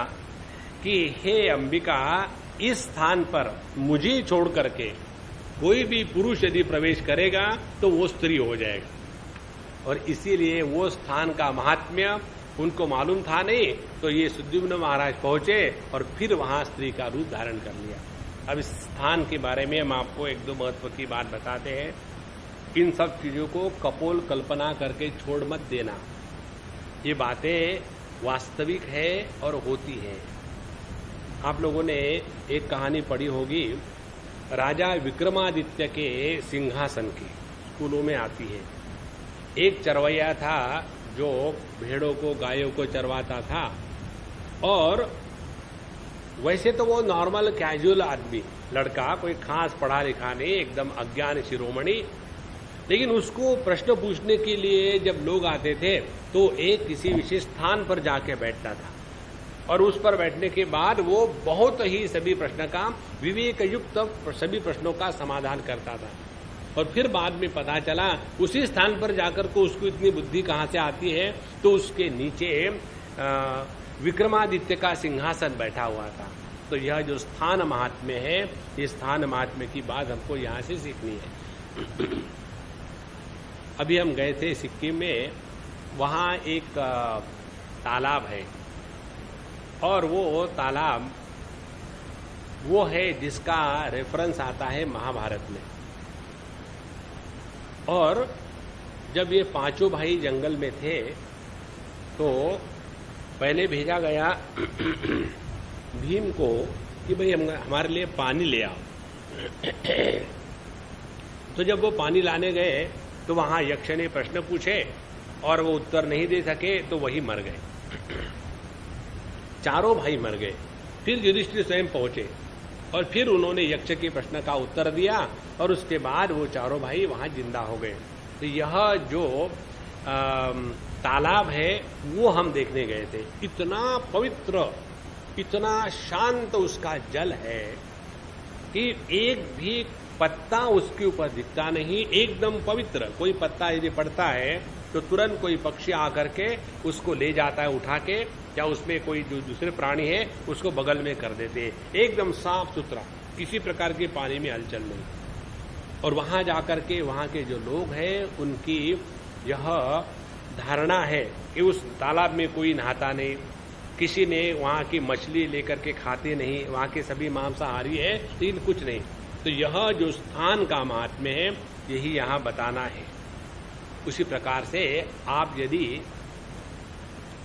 कि हे अंबिका, इस स्थान पर मुझे छोड़ करके कोई भी पुरुष यदि प्रवेश करेगा तो वो स्त्री हो जाएगा। और इसीलिए वो स्थान का महात्म्य उनको मालूम था नहीं, तो ये सुद्युम्न महाराज पहुंचे और फिर वहां स्त्री का रूप धारण कर लिया। अब इस स्थान के बारे में हम आपको एक दो महत्व की बात बताते हैं। इन सब चीजों को कपोल कल्पना करके छोड़ मत देना, ये बातें वास्तविक है और होती है। आप लोगों ने एक कहानी पढ़ी होगी राजा विक्रमादित्य के सिंहासन की, स्कूलों में आती है। एक चरवैया था जो भेड़ों को गायों को चरवाता था और वैसे तो वो नॉर्मल कैजुअल आदमी, लड़का, कोई खास पढ़ा लिखा नहीं, एकदम अज्ञान शिरोमणि। लेकिन उसको प्रश्न पूछने के लिए जब लोग आते थे तो एक किसी विशेष स्थान पर जाके बैठता था और उस पर बैठने के बाद वो बहुत ही सभी प्रश्न का विवेक युक्त सभी प्रश्नों का समाधान करता था। और फिर बाद में पता चला उसी स्थान पर जाकर को उसको इतनी बुद्धि कहाँ से आती है, तो उसके नीचे विक्रमादित्य का सिंहासन बैठा हुआ था। तो यह जो स्थान महात्म्य है, ये स्थान महात्म्य की बात हमको यहाँ से सीखनी है। अभी हम गए थे सिक्किम में, वहाँ एक तालाब है और वो तालाब वो है जिसका रेफरेंस आता है महाभारत में। और जब ये पांचों भाई जंगल में थे तो पहले भेजा गया भीम को कि भाई हमारे लिए पानी ले आओ। तो जब वो पानी लाने गए तो वहां यक्ष ने प्रश्न पूछे और वो उत्तर नहीं दे सके, तो वही मर गए। चारों भाई मर गए। फिर युधिष्ठिर स्वयं पहुंचे और फिर उन्होंने यक्ष के प्रश्न का उत्तर दिया और उसके बाद वो चारों भाई वहां जिंदा हो गए। तो यह जो तालाब है वो हम देखने गए थे। इतना पवित्र, इतना शांत उसका जल है कि एक भी पत्ता उसके ऊपर दिखता नहीं, एकदम पवित्र। कोई पत्ता यदि पड़ता है तो तुरंत कोई पक्षी आकर के उसको ले जाता है उठा के, या उसमें कोई जो दूसरे प्राणी है उसको बगल में कर देते हैं। एकदम साफ सुथरा, किसी प्रकार के पानी में हलचल नहीं। और वहां जाकर के वहां के जो लोग हैं उनकी यह धारणा है कि उस तालाब में कोई नहाता नहीं, किसी ने वहां की मछली लेकर के खाते नहीं, वहां के सभी मांसाहारी है, लेकिन कुछ नहीं। तो यह जो स्थान का महात्म्य है यही यहां बताना है। उसी प्रकार से आप यदि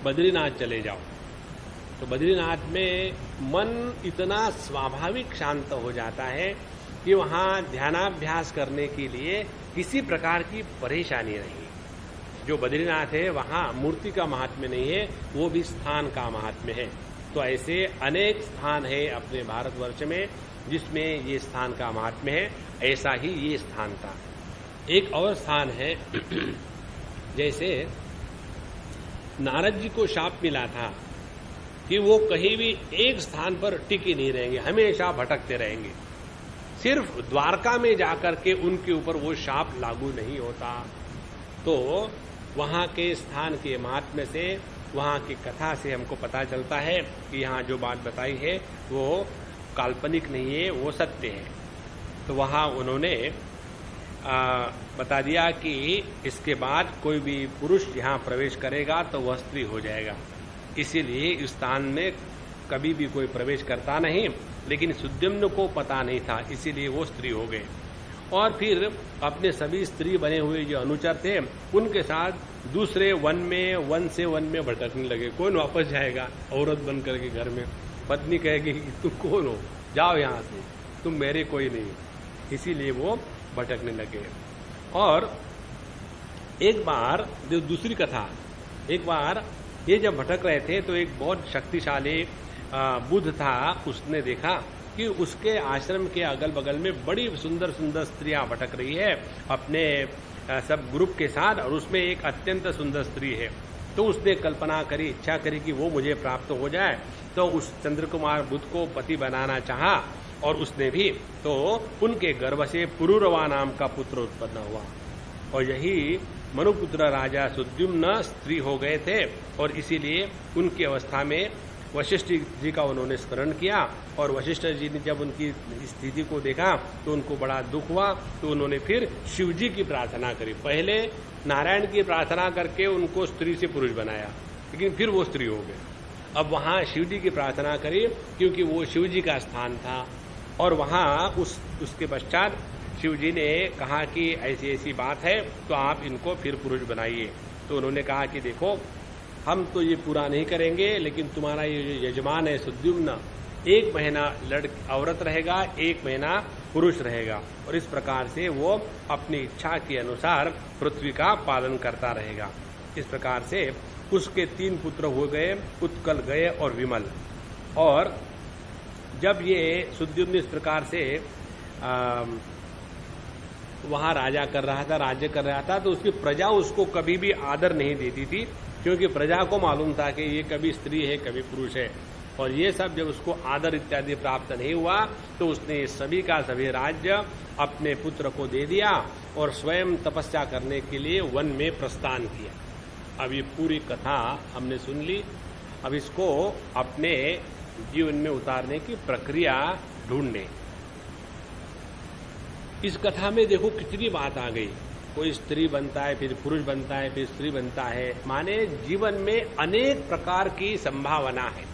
बद्रीनाथ चले जाओ तो बद्रीनाथ में मन इतना स्वाभाविक शांत हो जाता है कि वहां ध्यानाभ्यास करने के लिए किसी प्रकार की परेशानी नहीं। जो बद्रीनाथ है वहां मूर्ति का महात्म्य नहीं है, वो भी स्थान का महात्म्य है। तो ऐसे अनेक स्थान है अपने भारतवर्ष में जिसमें ये स्थान का महात्म्य है। ऐसा ही ये स्थान था। एक और स्थान है, जैसे नारद जी को शाप मिला था कि वो कहीं भी एक स्थान पर टिके नहीं रहेंगे, हमेशा भटकते रहेंगे। सिर्फ द्वारका में जाकर के उनके ऊपर वो शाप लागू नहीं होता। तो वहां के स्थान के महात्म्य से, वहां की कथा से हमको पता चलता है कि यहाँ जो बात बताई है वो काल्पनिक नहीं है, वो सत्य है। तो वहां उन्होंने बता दिया कि इसके बाद कोई भी पुरुष यहाँ प्रवेश करेगा तो वह स्त्री हो जाएगा। इसीलिए इस स्थान में कभी भी कोई प्रवेश करता नहीं, लेकिन सुद्युम्न को पता नहीं था, इसीलिए वो स्त्री हो गए। और फिर अपने सभी स्त्री बने हुए जो अनुचर थे उनके साथ दूसरे वन से वन में भटकने लगे। कौन वापस जाएगा औरत बन करके घर में? पत्नी कहेगी कि तुम कौन हो, जाओ यहाँ से, तुम मेरे कोई नहीं। इसीलिए वो भटकने लगे। और एक बार जो दूसरी कथा, एक बार ये जब भटक रहे थे तो एक बहुत शक्तिशाली बुद्ध था, उसने देखा कि उसके आश्रम के अगल बगल में बड़ी सुंदर सुंदर स्त्रियां भटक रही है अपने सब ग्रुप के साथ, और उसमें एक अत्यंत सुंदर स्त्री है। तो उसने कल्पना करी, इच्छा करी कि वो मुझे प्राप्त हो जाए। तो उस चंद्रकुमार बुद्ध को पति बनाना चाहा और उसने भी। तो उनके गर्भ से पुरुरवा नाम का पुत्र उत्पन्न हुआ और यही मनुपुत्र राजा सुद्युम्न स्त्री हो गए थे। और इसीलिए उनकी अवस्था में वशिष्ठ जी का उन्होंने स्मरण किया और वशिष्ठ जी ने जब उनकी स्थिति को देखा तो उनको बड़ा दुख हुआ। तो उन्होंने फिर शिव जी की प्रार्थना करी। पहले नारायण की प्रार्थना करके उनको स्त्री से पुरुष बनाया, लेकिन फिर वो स्त्री हो गए। अब वहां शिव जी की प्रार्थना करी क्योंकि वो शिव जी का स्थान था। और वहां उसके पश्चात शिव जी ने कहा कि ऐसी ऐसी बात है तो आप इनको फिर पुरुष बनाइए। तो उन्होंने कहा कि देखो, हम तो ये पूरा नहीं करेंगे, लेकिन तुम्हारा ये जो यजमान है सुद्युम्न, 1 महीना औरत रहेगा, 1 महीना पुरुष रहेगा। और इस प्रकार से वो अपनी इच्छा के अनुसार पृथ्वी का पालन करता रहेगा। इस प्रकार से उसके 3 पुत्र हो गए, उत्कल, गए और विमल। और जब ये सुद्युम्न इस प्रकार से वहां राजा कर रहा था, राज्य कर रहा था, तो उसकी प्रजा उसको कभी भी आदर नहीं देती थी, क्योंकि प्रजा को मालूम था कि ये कभी स्त्री है कभी पुरुष है। और ये सब जब उसको आदर इत्यादि प्राप्त नहीं हुआ तो उसने सभी का सभी राज्य अपने पुत्र को दे दिया और स्वयं तपस्या करने के लिए वन में प्रस्थान किया। अब ये पूरी कथा हमने सुन ली। अब इसको अपने जीवन में उतारने की प्रक्रिया ढूंढने। इस कथा में देखो कितनी बात आ गई। कोई स्त्री बनता है, फिर पुरुष बनता है, फिर स्त्री बनता है, माने जीवन में अनेक प्रकार की संभावना है।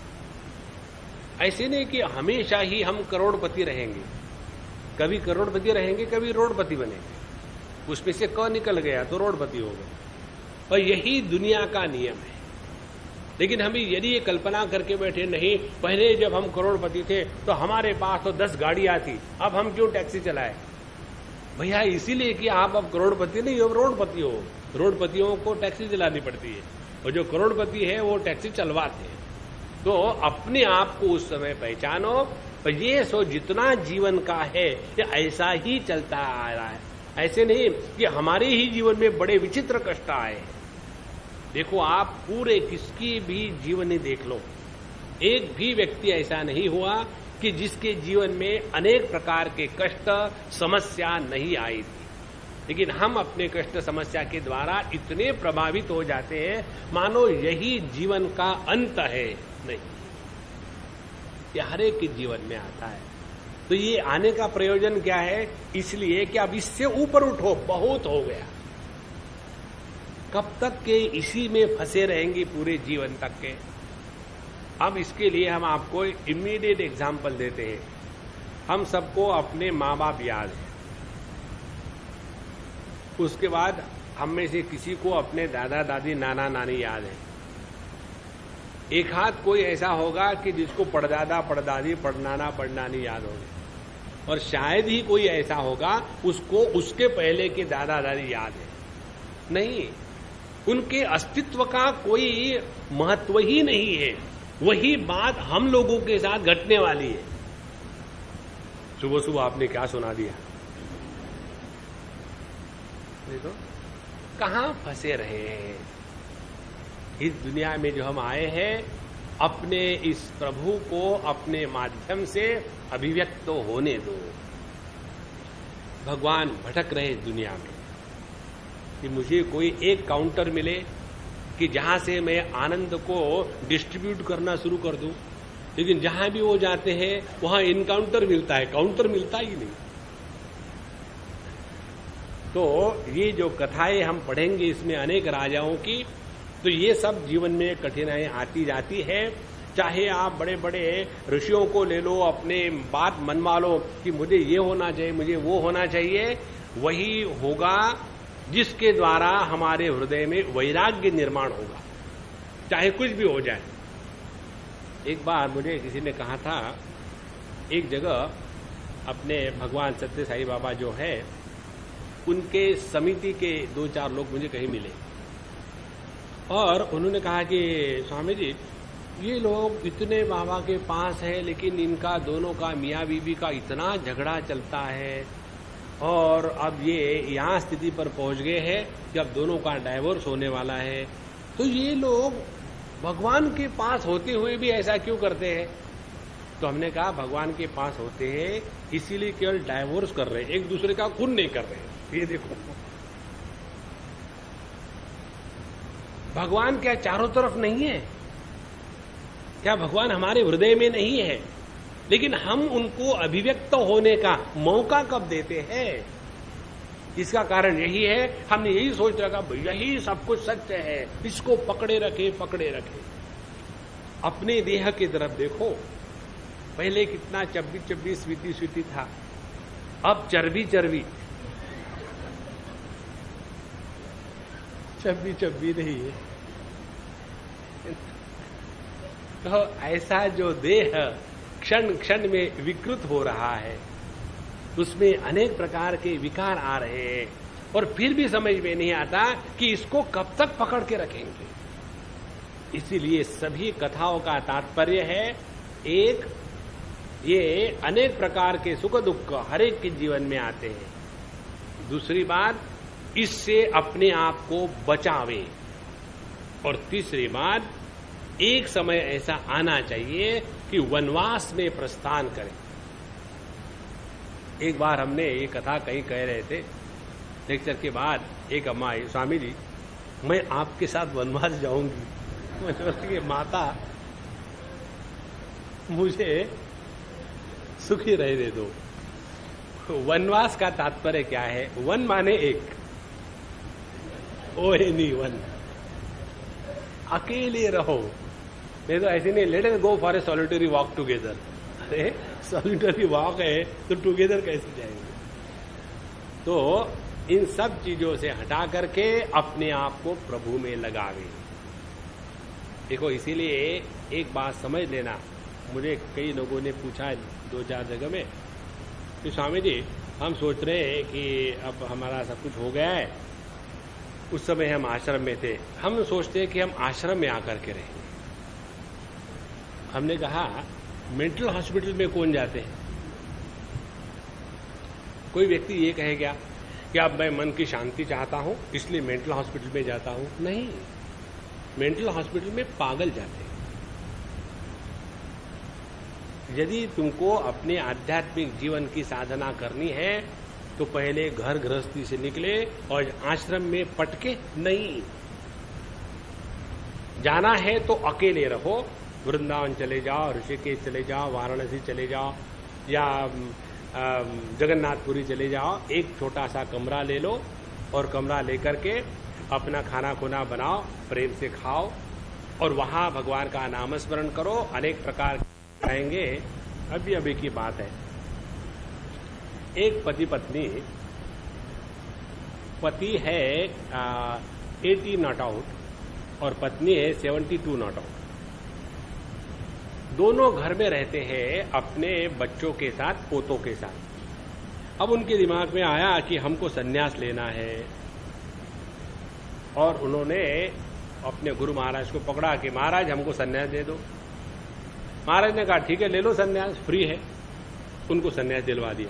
ऐसे नहीं कि हमेशा ही हम करोड़पति रहेंगे, कभी करोड़पति रहेंगे, कभी रोडपति बनेंगे। उसमें से क निकल गया तो रोडपति हो गए, और यही दुनिया का नियम है। लेकिन हम यदि ये कल्पना करके बैठे, नहीं पहले जब हम करोड़पति थे तो हमारे पास तो 10 गाड़ियां थी, अब हम क्यों टैक्सी चलाए? भैया इसीलिए कि आप अब करोड़पति नहीं हो, रोडपति हो। रोडपतियों को टैक्सी चलानी पड़ती है, और जो करोड़पति है वो टैक्सी चलवाते हैं। तो अपने आप को उस समय पहचानो, और ये सो जितना जीवन का है ये ऐसा ही चलता आ रहा है। ऐसे नहीं कि हमारे ही जीवन में बड़े विचित्र कष्ट आए। देखो आप पूरे किसकी भी जीवन ही देख लो, एक भी व्यक्ति ऐसा नहीं हुआ कि जिसके जीवन में अनेक प्रकार के कष्ट समस्या नहीं आई थी। लेकिन हम अपने कष्ट समस्या के द्वारा इतने प्रभावित हो जाते हैं मानो यही जीवन का अंत है। नहीं, ये हर एक के जीवन में आता है। तो ये आने का प्रयोजन क्या है? इसलिए कि अब इससे ऊपर उठो, बहुत हो गया। कब तक के इसी में फंसे रहेंगे पूरे जीवन तक के? अब इसके लिए हम आपको इमीडिएट एग्जाम्पल देते हैं। हम सबको अपने माँ बाप याद है, उसके बाद हम में से किसी को अपने दादा दादी नाना नानी याद है। एक हाथ कोई ऐसा होगा कि जिसको पड़दादा पड़दादी पड़नाना पड़नानी याद होगी, और शायद ही कोई ऐसा होगा उसको उसके पहले के दादा दादी याद है। नहीं, उनके अस्तित्व का कोई महत्व ही नहीं है। वही बात हम लोगों के साथ घटने वाली है। सुबह सुबह आपने क्या सुना दिया? देखो कहां फंसे रहे हैं। इस दुनिया में जो हम आए हैं, अपने इस प्रभु को अपने माध्यम से अभिव्यक्त तो होने दो। भगवान भटक रहे दुनिया में कि मुझे कोई एक काउंटर मिले कि जहां से मैं आनंद को डिस्ट्रीब्यूट करना शुरू कर दूं। लेकिन जहां भी वो जाते हैं वहां इनकाउंटर मिलता है, काउंटर मिलता ही नहीं। तो ये जो कथाएं हम पढ़ेंगे इसमें अनेक राजाओं की, तो ये सब जीवन में कठिनाई आती जाती है। चाहे आप बड़े बड़े ऋषियों को ले लो, अपने बात मनवा लो कि मुझे ये होना चाहिए, मुझे वो होना चाहिए, वही होगा जिसके द्वारा हमारे हृदय में वैराग्य निर्माण होगा, चाहे कुछ भी हो जाए। एक बार मुझे किसी ने कहा था, एक जगह अपने भगवान सत्य साईं बाबा जो है उनके समिति के 2-4 लोग मुझे कहीं मिले, और उन्होंने कहा कि स्वामी जी ये लोग इतने बाबा के पास है, लेकिन इनका दोनों का मियाँ बीबी का इतना झगड़ा चलता है, और अब ये यहाँ स्थिति पर पहुंच गए हैं कि अब दोनों का डाइवोर्स होने वाला है। तो ये लोग भगवान के पास होते हुए भी ऐसा क्यों करते हैं? तो हमने कहा भगवान के पास होते हैं इसीलिए केवल डाइवोर्स कर रहे हैं, एक दूसरे का खून नहीं कर रहे। ये देखो, भगवान क्या चारों तरफ नहीं है? क्या भगवान हमारे हृदय में नहीं है? लेकिन हम उनको अभिव्यक्त होने का मौका कब देते हैं? इसका कारण यही है, हमने यही सोच रखा यही सब कुछ सत्य है, इसको पकड़े रखे पकड़े रखे। अपने देह की तरफ देखो, पहले कितना चब्बी चब्बी स्वीटी स्वीटी था, अब चर्बी चर्बी, चब्बी चब्बी नहीं है। तो ऐसा जो देह क्षण क्षण में विकृत हो रहा है, उसमें अनेक प्रकार के विकार आ रहे हैं, और फिर भी समझ में नहीं आता कि इसको कब तक पकड़ के रखेंगे। इसीलिए सभी कथाओं का तात्पर्य है, एक, ये अनेक प्रकार के सुख दुख हर एक के जीवन में आते हैं। दूसरी बात, इससे अपने आप को बचावे। और तीसरी बात, एक समय ऐसा आना चाहिए कि वनवास में प्रस्थान करें। एक बार हमने ये कथा कहीं कह रहे थे लेक्चर के बाद, एक अम्मा आई, स्वामी जी मैं आपके साथ वनवास जाऊंगी। मैंने बोला कि माता मुझे सुखी रहने दो। वनवास का तात्पर्य क्या है? वन माने एक, ओ नहीं वन, अकेले रहो। नहीं तो ऐसे नहीं, let us go for a solitary walk together. अरे सॉलिटरी वॉक है तो टुगेदर कैसे जाएंगे? तो इन सब चीजों से हटा करके अपने आप को प्रभु में लगावे। देखो, इसीलिए एक बात समझ लेना, मुझे कई लोगों ने पूछा 2-4 जगह में कि स्वामी जी हम सोच रहे हैं कि अब हमारा सब कुछ हो गया है, उस समय हम आश्रम में थे, हम सोचते हैं कि हम आश्रम में आकर के रहेंगे। हमने कहा मेंटल हॉस्पिटल में कौन जाते हैं? कोई व्यक्ति ये कहेगा कि अब मैं मन की शांति चाहता हूं इसलिए मेंटल हॉस्पिटल में जाता हूं। नहीं, मेंटल हॉस्पिटल में पागल जाते हैं। यदि तुमको अपने आध्यात्मिक जीवन की साधना करनी है तो पहले घर गृहस्थी से निकले और आश्रम में पटके नहीं। जाना है तो अकेले रहो, वृंदावन चले जाओ, ऋषिकेश चले जाओ, वाराणसी चले जाओ या जगन्नाथपुरी चले जाओ। एक छोटा सा कमरा ले लो और कमरा लेकर के अपना खाना खुना बनाओ, प्रेम से खाओ और वहां भगवान का नामस्मरण करो। अनेक प्रकार कहेंगे। अभी की बात है, एक पति पत्नी, पति है 80 नॉट आउट और पत्नी है 72 नॉट आउट। दोनों घर में रहते हैं अपने बच्चों के साथ, पोतों के साथ। अब उनके दिमाग में आया कि हमको संन्यास लेना है और उन्होंने अपने गुरु महाराज को पकड़ा कि महाराज हमको संन्यास दे दो। महाराज ने कहा ठीक है ले लो संन्यास, फ्री है। उनको संन्यास दिलवा दिया।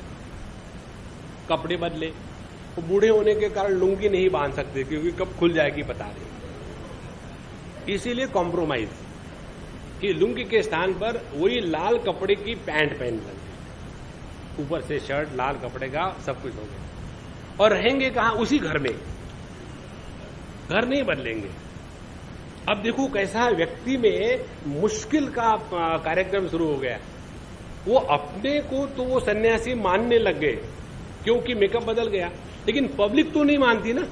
कपड़े बदले, वो बूढ़े होने के कारण लुंगी नहीं बांध सकते क्योंकि कब खुल जाएगी पता नहीं, इसीलिए कॉम्प्रोमाइज कि लुंगी के स्थान पर वही लाल कपड़े की पैंट पहन लेंगे, ऊपर से शर्ट लाल कपड़े का, सब कुछ हो गया। और रहेंगे कहां? उसी घर में, घर नहीं बदलेंगे। अब देखो कैसा व्यक्ति में मुश्किल का कार्यक्रम शुरू हो गया। वो अपने को तो वो सन्यासी मानने लग गए क्योंकि मेकअप बदल गया, लेकिन पब्लिक तो नहीं मानती ना।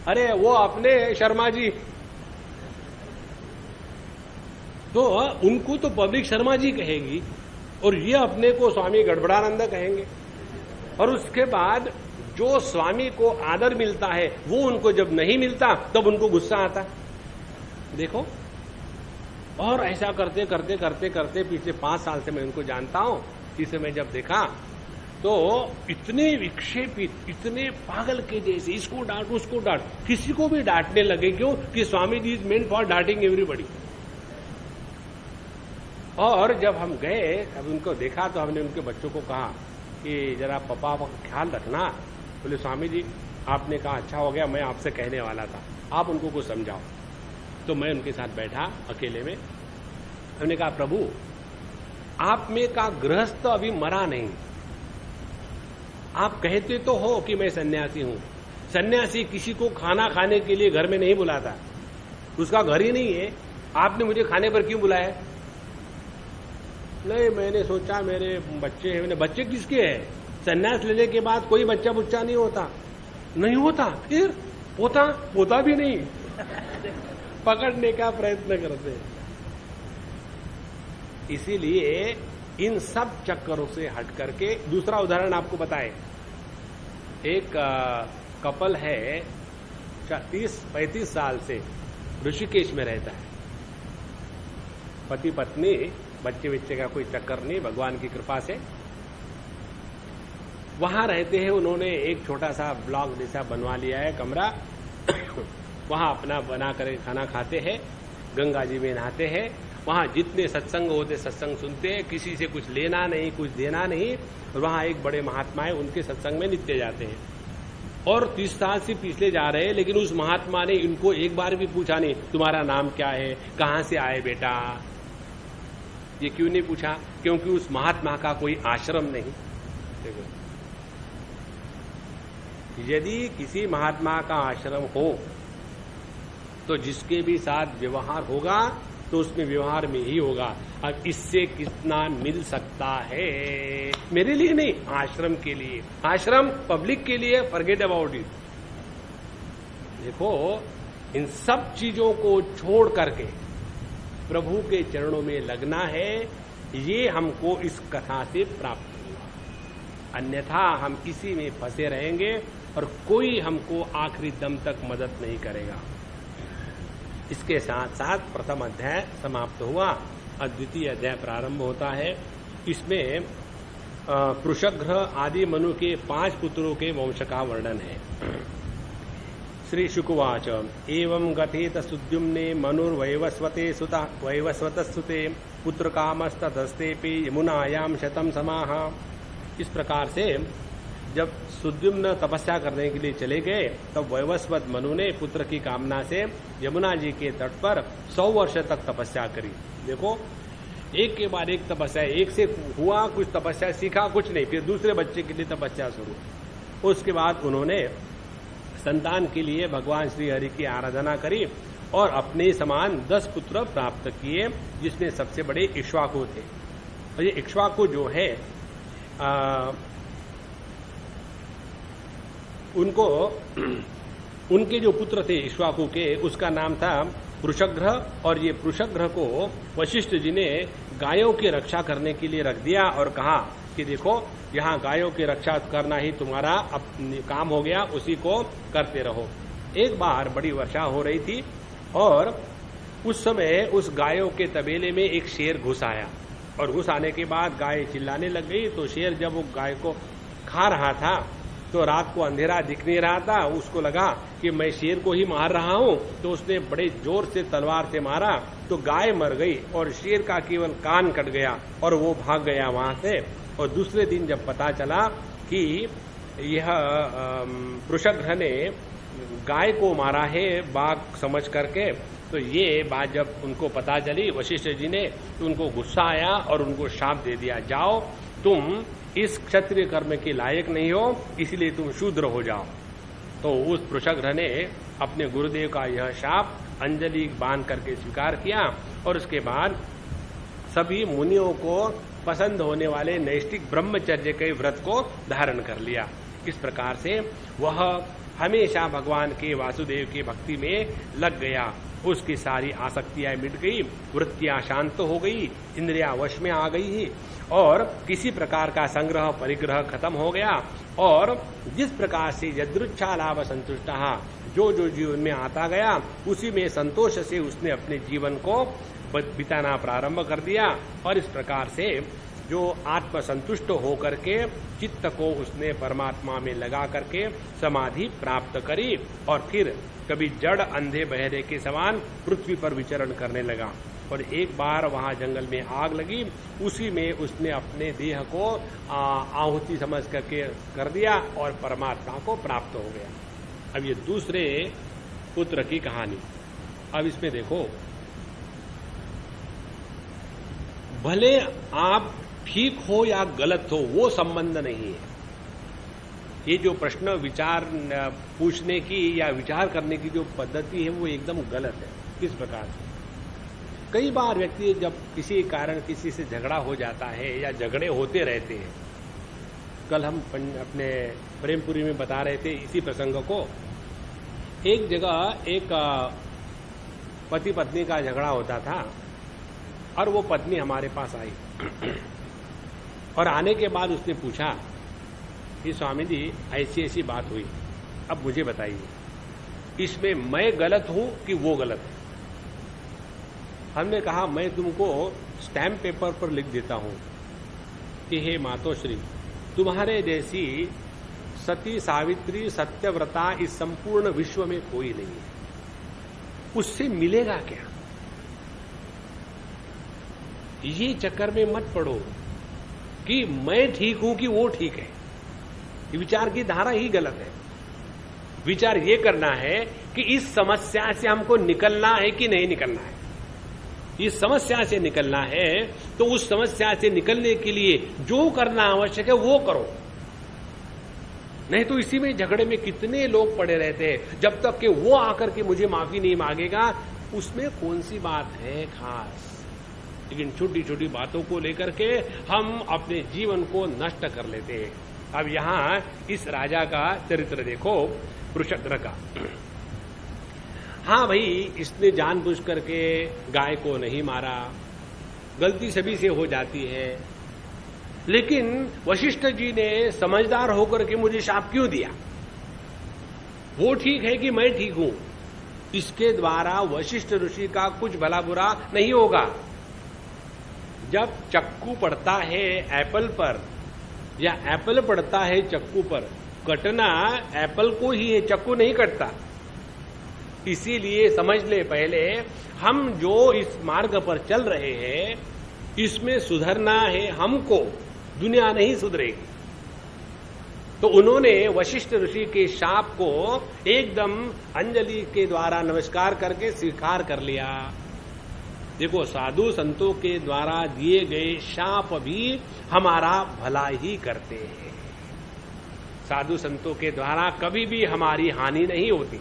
अरे वो अपने शर्मा जी, तो उनको तो पब्लिक शर्मा जी कहेगी और ये अपने को स्वामी गड़बड़ानंद कहेंगे। और उसके बाद जो स्वामी को आदर मिलता है वो उनको जब नहीं मिलता तब उनको गुस्सा आता। देखो, और ऐसा करते करते करते करते पिछले 5 साल से मैं उनको जानता हूं। इसे मैं जब देखा तो इतने विक्षेपित, इतने पागल के जैसे, इसको डांट उसको डांट, किसी को भी डांटने लगे। क्यों? कि Swami ji is meant for डांटिंग everybody. और जब हम गए, अब उनको देखा तो हमने उनके बच्चों को कहा कि जरा पापा का ख्याल रखना। बोले स्वामी जी आपने कहा अच्छा हो गया, मैं आपसे कहने वाला था, आप उनको कुछ समझाओ। तो मैं उनके साथ बैठा अकेले में। हमने कहा प्रभु आप में का गृहस्थ अभी मरा नहीं। आप कहते तो हो कि मैं सन्यासी हूं। सन्यासी किसी को खाना खाने के लिए घर में नहीं बुलाता, उसका घर ही नहीं है। आपने मुझे खाने पर क्यों बुलाया? नहीं, मैंने सोचा मेरे बच्चे हैं। मैंने बच्चे किसके हैं? सन्यास लेने के बाद कोई बच्चा बुच्चा नहीं होता। नहीं होता? फिर पोता? पोता भी नहीं। पकड़ने का प्रयत्न करते हैं। इसीलिए इन सब चक्करों से हट करके, दूसरा उदाहरण आपको बताएं। एक कपल है 30-35 साल से ऋषिकेश में रहता है, पति पत्नी, बच्चे बच्चे का कोई चक्कर नहीं, भगवान की कृपा से वहां रहते हैं। उन्होंने एक छोटा सा ब्लॉक जैसा बनवा लिया है, कमरा। वहां अपना बना कर खाना खाते हैं, गंगा जी में नहाते हैं। वहां जितने सत्संग होते सत्संग सुनते हैं, किसी से कुछ लेना नहीं, कुछ देना नहीं। और वहां एक बड़े महात्मा है, उनके सत्संग में नित्य जाते हैं। और 30 साल से पिछले जा रहे हैं, लेकिन उस महात्मा ने इनको एक बार भी पूछा नहीं तुम्हारा नाम क्या है, कहां से आए बेटा। ये क्यों नहीं पूछा? क्योंकि उस महात्मा का कोई आश्रम नहीं। देखो, यदि किसी महात्मा का आश्रम हो तो जिसके भी साथ व्यवहार होगा तो उसमें व्यवहार में ही होगा। अब इससे कितना मिल सकता है? मेरे लिए नहीं, आश्रम के लिए। आश्रम पब्लिक के लिए, फॉरगेट अबाउट इट। देखो, इन सब चीजों को छोड़ करके प्रभु के चरणों में लगना है, ये हमको इस कथा से प्राप्त हुआ। अन्यथा हम इसी में फंसे रहेंगे और कोई हमको आखिरी दम तक मदद नहीं करेगा। इसके साथ साथ प्रथम अध्याय समाप्त हुआ और द्वितीय अध्याय प्रारंभ होता है। इसमें पृषघ्र आदि मनु के 5 पुत्रों के वंश का वर्णन है। श्री शुकुवाच एवं गथेत सुद्युम्ने मनुर्वैवस्वते सुता वैवस्वतस्तुते पुत्र कामस्तस्ते पे यमुनायाम शतम समाह। इस प्रकार से जब सुद्युम्न तपस्या करने के लिए चले गए तब वैवस्वत मनु ने पुत्र की कामना से यमुना जी के तट पर 100 वर्ष तक तपस्या करी। देखो, एक के बाद एक तपस्या, एक से हुआ कुछ तपस्या, सीखा कुछ नहीं, फिर दूसरे बच्चे के लिए तपस्या शुरू। उसके बाद उन्होंने संतान के लिए भगवान श्री हरि की आराधना करी और अपने समान 10 पुत्र प्राप्त किए, जिसमें सबसे बड़े इक्ष्वाकु थे। और ये इक्ष्वाकु जो है उनको उनके जो पुत्र थे इक्ष्वाकु के, उसका नाम था पृषघ्र। और ये पृषघ्र को वशिष्ठ जी ने गायों की रक्षा करने के लिए रख दिया और कहा कि देखो, यहाँ गायों की रक्षा करना ही तुम्हारा काम हो गया, उसी को करते रहो। एक बार बड़ी वर्षा हो रही थी और उस समय उस गायों के तबेले में एक शेर घुस आया और घुस आने के बाद गाय चिल्लाने लग गई। तो शेर जब वो गाय को खा रहा था तो रात को अंधेरा दिख नहीं रहा था, उसको लगा कि मैं शेर को ही मार रहा हूं, तो उसने बड़े जोर से तलवार से मारा तो गाय मर गई और शेर का केवल कान कट गया और वो भाग गया वहां से। और दूसरे दिन जब पता चला कि यह पृषघ्र ने गाय को मारा है बाघ समझ करके, तो ये बात जब उनको पता चली वशिष्ठ जी ने, तो उनको गुस्सा आया और उनको शाप दे दिया, जाओ तुम इस क्षत्रिय कर्म के लायक नहीं हो, इसलिए तुम शूद्र हो जाओ। तो उस पृषघ्र ने अपने गुरुदेव का यह शाप अंजलि बांध करके स्वीकार किया और उसके बाद सभी मुनियों को पसंद होने वाले नैष्ठिक ब्रह्मचर्य के व्रत को धारण कर लिया। इस प्रकार से वह हमेशा भगवान के वासुदेव की भक्ति में लग गया। उसकी सारी आसक्तियां मिट गई, वृत्तियां शांत हो गई, इंद्रियां वश में आ गई और किसी प्रकार का संग्रह परिग्रह खत्म हो गया। और जिस प्रकार से यदृच्छा लाभ संतुष्ट, जो जो जीवन में आता गया उसी में संतोष से उसने अपने जीवन को बिताना प्रारंभ कर दिया। और इस प्रकार से जो आत्म संतुष्ट होकर के चित्त को उसने परमात्मा में लगा करके समाधि प्राप्त करी और फिर कभी जड़ अंधे बहरे के समान पृथ्वी पर विचरण करने लगा। और एक बार वहां जंगल में आग लगी, उसी में उसने अपने देह को आहुति समझ करके कर दिया और परमात्मा को प्राप्त हो गया। अब ये दूसरे पुत्र की कहानी। अब इसमें देखो, भले आप ठीक हो या गलत हो वो संबंध नहीं है। ये जो प्रश्न विचार पूछने की या विचार करने की जो पद्धति है वो एकदम गलत है। किस प्रकार से? कई बार व्यक्ति जब किसी कारण किसी से झगड़ा हो जाता है या झगड़े होते रहते हैं, कल हम अपने प्रेमपुरी में बता रहे थे इसी प्रसंग को। एक जगह एक पति पत्नी का झगड़ा होता था और वो पत्नी हमारे पास आई और आने के बाद उसने पूछा कि स्वामी जी ऐसी ऐसी बात हुई, अब मुझे बताइए इसमें मैं गलत हूं कि वो गलत है। हमने कहा मैं तुमको स्टैम्प पेपर पर लिख देता हूं कि हे मातोश्री, तुम्हारे जैसी सती सावित्री सत्यव्रता इस संपूर्ण विश्व में कोई नहीं है, उससे मिलेगा क्या? ये चक्कर में मत पड़ो कि मैं ठीक हूं कि वो ठीक है। ये विचार की धारा ही गलत है। विचार ये करना है कि इस समस्या से हमको निकलना है कि नहीं निकलना है। इस समस्या से निकलना है तो उस समस्या से निकलने के लिए जो करना आवश्यक है वो करो, नहीं तो इसी में झगड़े में कितने लोग पड़े रहते हैं। जब तक कि वो आकर के मुझे माफी नहीं मांगेगा, उसमें कौन सी बात है खास। लेकिन छोटी छोटी बातों को लेकर के हम अपने जीवन को नष्ट कर लेते हैं। अब यहां इस राजा का चरित्र देखो, वृषद्र का। हाँ भाई, इसने जानबूझ करके गाय को नहीं मारा, गलती सभी से हो जाती है, लेकिन वशिष्ठ जी ने समझदार होकर के मुझे शाप क्यों दिया? वो ठीक है कि मैं ठीक हूं, इसके द्वारा वशिष्ठ ऋषि का कुछ भला बुरा नहीं होगा। जब चक्कू पड़ता है एप्पल पर या एप्पल पड़ता है चक्कू पर, कटना एप्पल को ही है, चक्कू नहीं कटता। इसीलिए समझ ले, पहले हम जो इस मार्ग पर चल रहे हैं इसमें सुधरना है हमको, दुनिया नहीं सुधरेगी। तो उन्होंने वशिष्ठ ऋषि के शाप को एकदम अंजलि के द्वारा नमस्कार करके स्वीकार कर लिया। देखो, साधु संतों के द्वारा दिए गए शाप भी हमारा भला ही करते हैं। साधु संतों के द्वारा कभी भी हमारी हानि नहीं होती।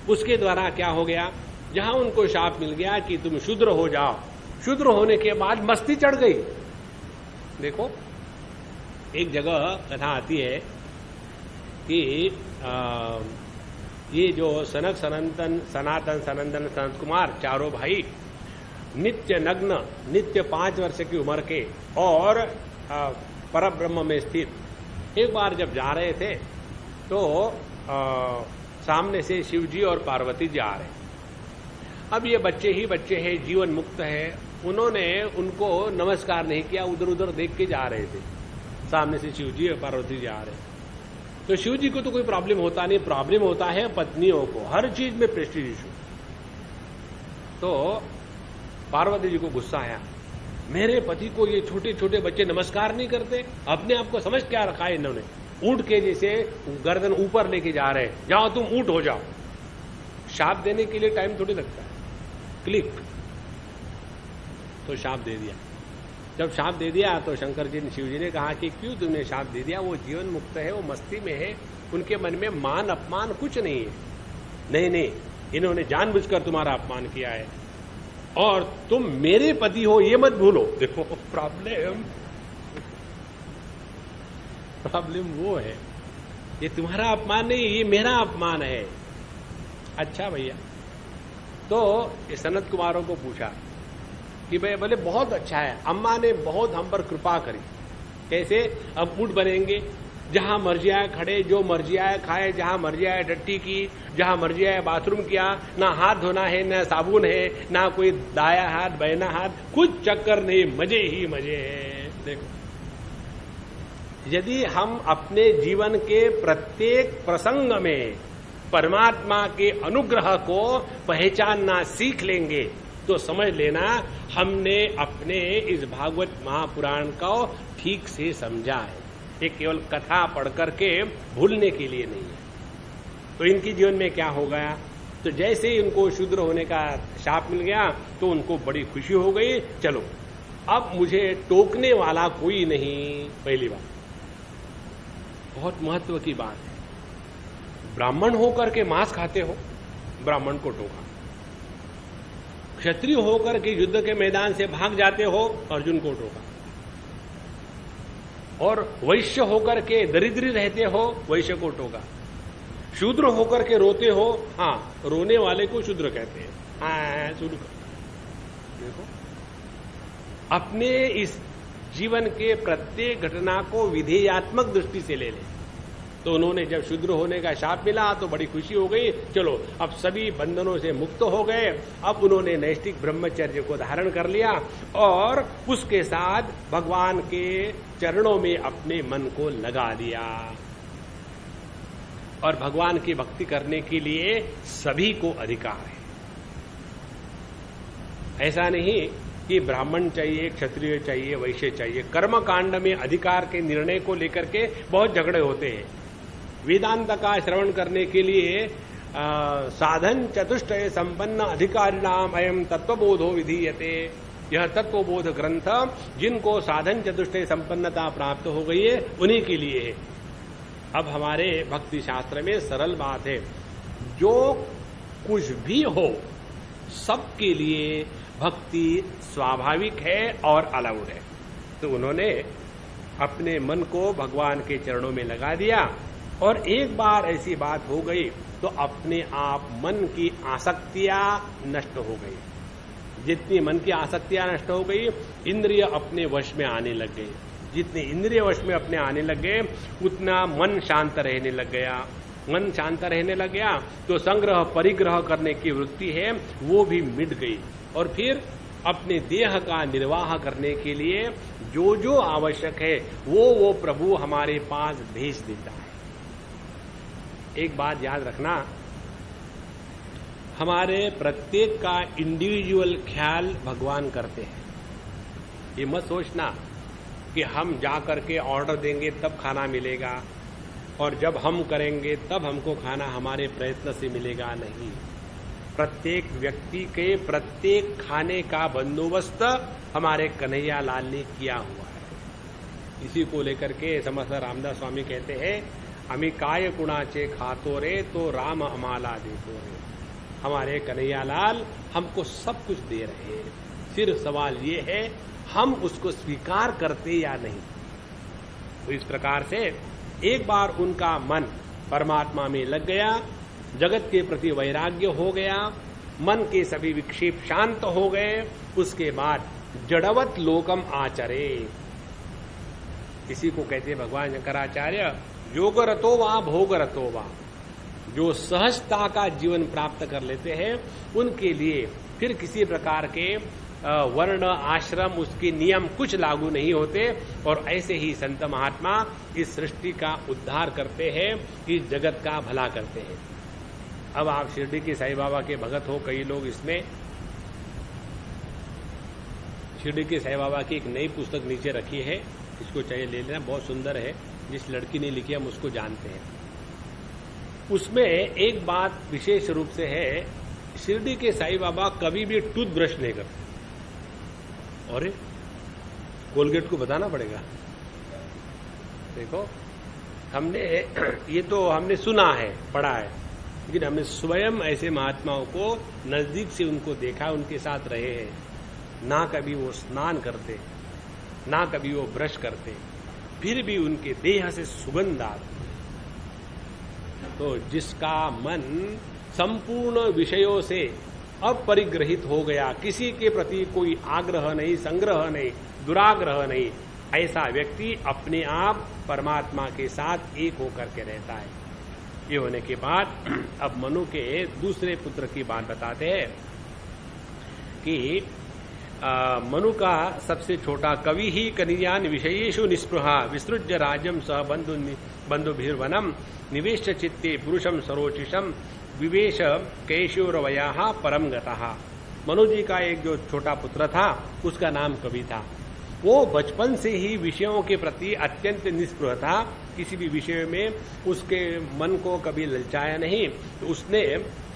उसके द्वारा क्या हो गया, जहां उनको शाप मिल गया कि तुम शूद्र हो जाओ, शूद्र होने के बाद मस्ती चढ़ गई। देखो, एक जगह कथा आती है कि ये जो सनक सनातन सनत कुमार चारों भाई नित्य नग्न, नित्य 5 वर्ष की उम्र के और परब्रह्म में स्थित एक बार जब जा रहे थे तो सामने से शिवजी और पार्वती जी आ रहे। अब ये बच्चे ही बच्चे हैं, जीवन मुक्त है, उन्होंने उनको नमस्कार नहीं किया, उधर उधर देख के जा रहे थे। सामने से शिवजी और पार्वती जी आ रहे। तो शिवजी को तो कोई प्रॉब्लम होता नहीं, प्रॉब्लम होता है पत्नियों को, हर चीज में प्रेस्टीज इशू। तो पार्वती जी को गुस्सा आया, मेरे पति को ये छोटे छोटे बच्चे नमस्कार नहीं करते, अपने आप को समझ क्या रखा है इन्होंने। ऊंट के जैसे गर्दन ऊपर लेके जा रहे हैं, जाओ तुम ऊंट हो जाओ। शाप देने के लिए टाइम थोड़ी लगता है, क्लिक तो शाप दे दिया। जब शाप दे दिया तो शंकर जी ने, शिव जी ने कहा कि क्यों तुमने शाप दे दिया? वो जीवन मुक्त है, वो मस्ती में है, उनके मन में मान अपमान कुछ नहीं है। नहीं नहीं, इन्होंने जानबूझकर तुम्हारा अपमान किया है और तुम मेरे पति हो ये मत भूलो। देखो प्रॉब्लम वो है, ये तुम्हारा अपमान नहीं, ये मेरा अपमान है। अच्छा भैया, तो ये सनत कुमारों को पूछा कि भाई बोले बहुत अच्छा है, अम्मा ने बहुत हम पर कृपा करी। कैसे? अब ऊंट बनेंगे, जहां मर्जी आए खड़े, जो मर्जी आए खाए, जहां मर्जी आए टट्टी की, जहां मर्जी आए बाथरूम किया, ना हाथ धोना है, ना साबुन है, ना कोई दाया हाथ बैना हाथ, कुछ चक्कर नहीं, मजे ही मजे हैं। देखो, यदि हम अपने जीवन के प्रत्येक प्रसंग में परमात्मा के अनुग्रह को पहचानना सीख लेंगे तो समझ लेना हमने अपने इस भागवत महापुराण को ठीक से समझा है। ये केवल कथा पढ़ करके भूलने के लिए नहीं है। तो इनके जीवन में क्या हो गया? तो जैसे ही उनको शूद्र होने का शाप मिल गया तो उनको बड़ी खुशी हो गई, चलो अब मुझे टोकने वाला कोई नहीं। पहली बात, बहुत महत्व की बात है, ब्राह्मण होकर के मांस खाते हो, ब्राह्मण को टोका। क्षत्रिय होकर के युद्ध के मैदान से भाग जाते हो, अर्जुन को टोका। और वैश्य होकर के दरिद्री रहते हो, वैश्य को टोका। शूद्र होकर के रोते हो, हाँ, रोने वाले को शूद्र कहते हैं। हाँ, शुरू कर। देखो, अपने इस जीवन के प्रत्येक घटना को विधेयात्मक दृष्टि से ले ले। तो उन्होंने जब शूद्र होने का शाप मिला तो बड़ी खुशी हो गई, चलो अब सभी बंधनों से मुक्त हो गए। अब उन्होंने नैष्ठिक ब्रह्मचर्य को धारण कर लिया और उसके साथ भगवान के चरणों में अपने मन को लगा दिया। और भगवान की भक्ति करने के लिए सभी को अधिकार है। ऐसा नहीं कि ब्राह्मण चाहिए, क्षत्रिय चाहिए, वैश्य चाहिए। कर्म कांड में अधिकार के निर्णय को लेकर के बहुत झगड़े होते हैं। वेदांत का श्रवण करने के लिए साधन चतुष्टय संपन्न अधिकारिणाम अयम तत्वबोधो विधीयते। यह तत्वबोध ग्रंथ जिनको साधन चतुष्टय संपन्नता प्राप्त हो गई है उन्हीं के लिए है। अब हमारे भक्ति शास्त्र में सरल बात है, जो कुछ भी हो सबके लिए भक्ति स्वाभाविक है और अलाउड है। तो उन्होंने अपने मन को भगवान के चरणों में लगा दिया और एक बार ऐसी बात हो गई तो अपने आप मन की आसक्तियां नष्ट हो गई। जितनी मन की आसक्तियां नष्ट हो गई, इंद्रिय अपने वश में आने लग गए। जितने इंद्रिय वश में अपने आने लग गए उतना मन शांत रहने लग गया। मन शांत रहने लग गया तो संग्रह परिग्रह करने की वृत्ति है वो भी मिट गई और फिर अपने देह का निर्वाह करने के लिए जो जो आवश्यक है वो प्रभु हमारे पास भेज देता है। एक बात याद रखना, हमारे प्रत्येक का इंडिविजुअल ख्याल भगवान करते हैं। ये मत सोचना कि हम जा करके ऑर्डर देंगे तब खाना मिलेगा और जब हम करेंगे तब हमको खाना हमारे प्रयत्न से मिलेगा। नहीं, प्रत्येक व्यक्ति के प्रत्येक खाने का बंदोबस्त हमारे कन्हैया लाल ने किया हुआ है। इसी को लेकर के समर्थ रामदास स्वामी कहते हैं, अमी काय कुणाचे खातो रे तो राम अमाला देतो रे। हमारे कन्हैया लाल हमको सब कुछ दे रहे हैं, सिर्फ सवाल ये है हम उसको स्वीकार करते या नहीं। तो इस प्रकार से एक बार उनका मन परमात्मा में लग गया, जगत के प्रति वैराग्य हो गया, मन के सभी विक्षेप शांत हो गए। उसके बाद जड़वत लोकम आचरे, इसी को कहते हैं भगवान शंकराचार्य योगरतो वा भोगरतो वा। जो सहजता का जीवन प्राप्त कर लेते हैं उनके लिए फिर किसी प्रकार के वर्ण आश्रम उसके नियम कुछ लागू नहीं होते और ऐसे ही संत महात्मा इस सृष्टि का उद्धार करते हैं, इस जगत का भला करते हैं। अब आप शिरडी के साईं बाबा के भगत हो, कई लोग इसमें शिरडी के साईं बाबा की एक नई पुस्तक नीचे रखी है, इसको चाहिए ले लेना, बहुत सुंदर है। जिस लड़की ने लिखी हम उसको जानते हैं। उसमें एक बात विशेष रूप से है, शिरडी के साईं बाबा कभी भी टूथब्रश नहीं करते। और कोलगेट को बताना पड़ेगा। देखो, हमने ये तो हमने सुना है, पढ़ा है, लेकिन हमने स्वयं ऐसे महात्माओं को नजदीक से उनको देखा, उनके साथ रहे हैं। ना कभी वो स्नान करते, ना कभी वो ब्रश करते, फिर भी उनके देह से सुगंध आती। तो जिसका मन संपूर्ण विषयों से अपरिग्रहित हो गया, किसी के प्रति कोई आग्रह नहीं, संग्रह नहीं, दुराग्रह नहीं, ऐसा व्यक्ति अपने आप परमात्मा के साथ एक होकर के रहता है। ये होने के बाद अब मनु के दूसरे पुत्र की बात बताते हैं कि मनु का सबसे छोटा कवि ही कनियान विषयेषु निस्पृहा विसृज्य राज्यम सह बंधुभिर्वनम निवेश चित्ते पुरुषम सरोचिषम विवेश कैशोरवया परम गतः। मनु जी का एक जो छोटा पुत्र था उसका नाम कवि था। वो बचपन से ही विषयों के प्रति अत्यंत निस्पृह था, किसी भी विषय में उसके मन को कभी ललचाया नहीं। तो उसने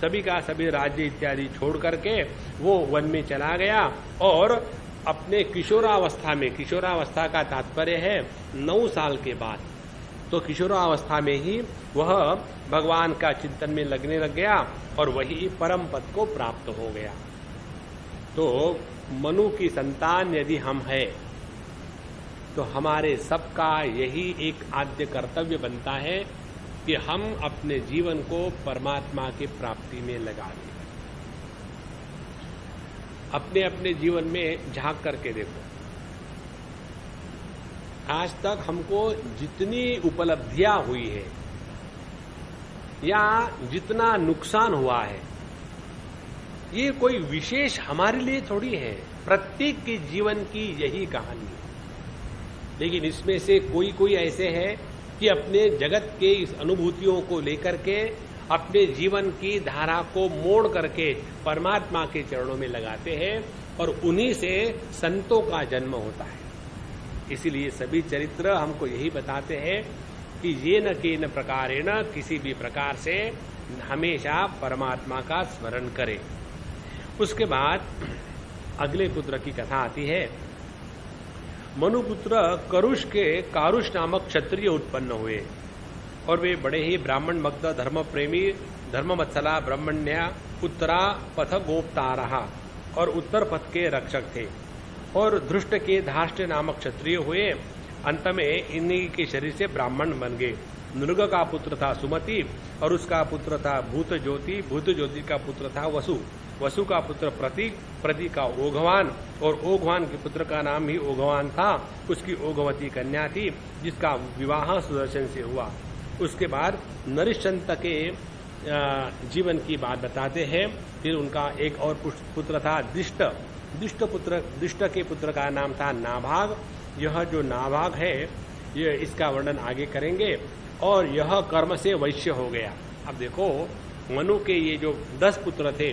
सभी का सभी राज्य इत्यादि छोड़ करके वो वन में चला गया और अपने किशोरावस्था में, किशोरावस्था का तात्पर्य है 9 साल के बाद, तो किशोरावस्था में ही वह भगवान का चिंतन में लगने लग गया और वही परम पद को प्राप्त हो गया। तो मनु की संतान यदि हम हैं तो हमारे सबका यही एक आद्य कर्तव्य बनता है कि हम अपने जीवन को परमात्मा की प्राप्ति में लगा दें। अपने अपने जीवन में झांक करके देखो, आज तक हमको जितनी उपलब्धियां हुई है या जितना नुकसान हुआ है, ये कोई विशेष हमारे लिए थोड़ी है, प्रत्येक के जीवन की यही कहानी है। लेकिन इसमें से कोई कोई ऐसे हैं कि अपने जगत के इस अनुभूतियों को लेकर के अपने जीवन की धारा को मोड़ करके परमात्मा के चरणों में लगाते हैं और उन्हीं से संतों का जन्म होता है। इसीलिए सभी चरित्र हमको यही बताते हैं कि ये न के न प्रकारेण किसी भी प्रकार से हमेशा परमात्मा का स्मरण करे। उसके बाद अगले पुत्र की कथा आती है। मनुपुत्र करुष के कारुष नामक क्षत्रिय उत्पन्न हुए और वे बड़े ही ब्राह्मण मग्ध धर्म प्रेमी धर्मवत्सला ब्रह्मण्या उत्तरा पथ गोप्तारहा और उत्तर पथ के रक्षक थे और धृष्ट के धाष्ट नामक क्षत्रिय हुए। अंत में इन्हीं के शरीर से ब्राह्मण बन गए। नृग का पुत्र था सुमति और उसका पुत्र था भूत ज्योति का पुत्र था वसु का पुत्र प्रतीक का ओघवान और ओघवान के पुत्र का नाम ही ओघवान था। उसकी ओघवती कन्या थी जिसका विवाह सुदर्शन से हुआ। उसके बाद नरिश्चंत के जीवन की बात बताते हैं। फिर उनका एक और पुत्र था दिष्ट के पुत्र का नाम था नाभाग। यह जो नाभाग है ये इसका वर्णन आगे करेंगे। और यह कर्म से वैश्य हो गया। अब देखो मनु के ये जो 10 पुत्र थे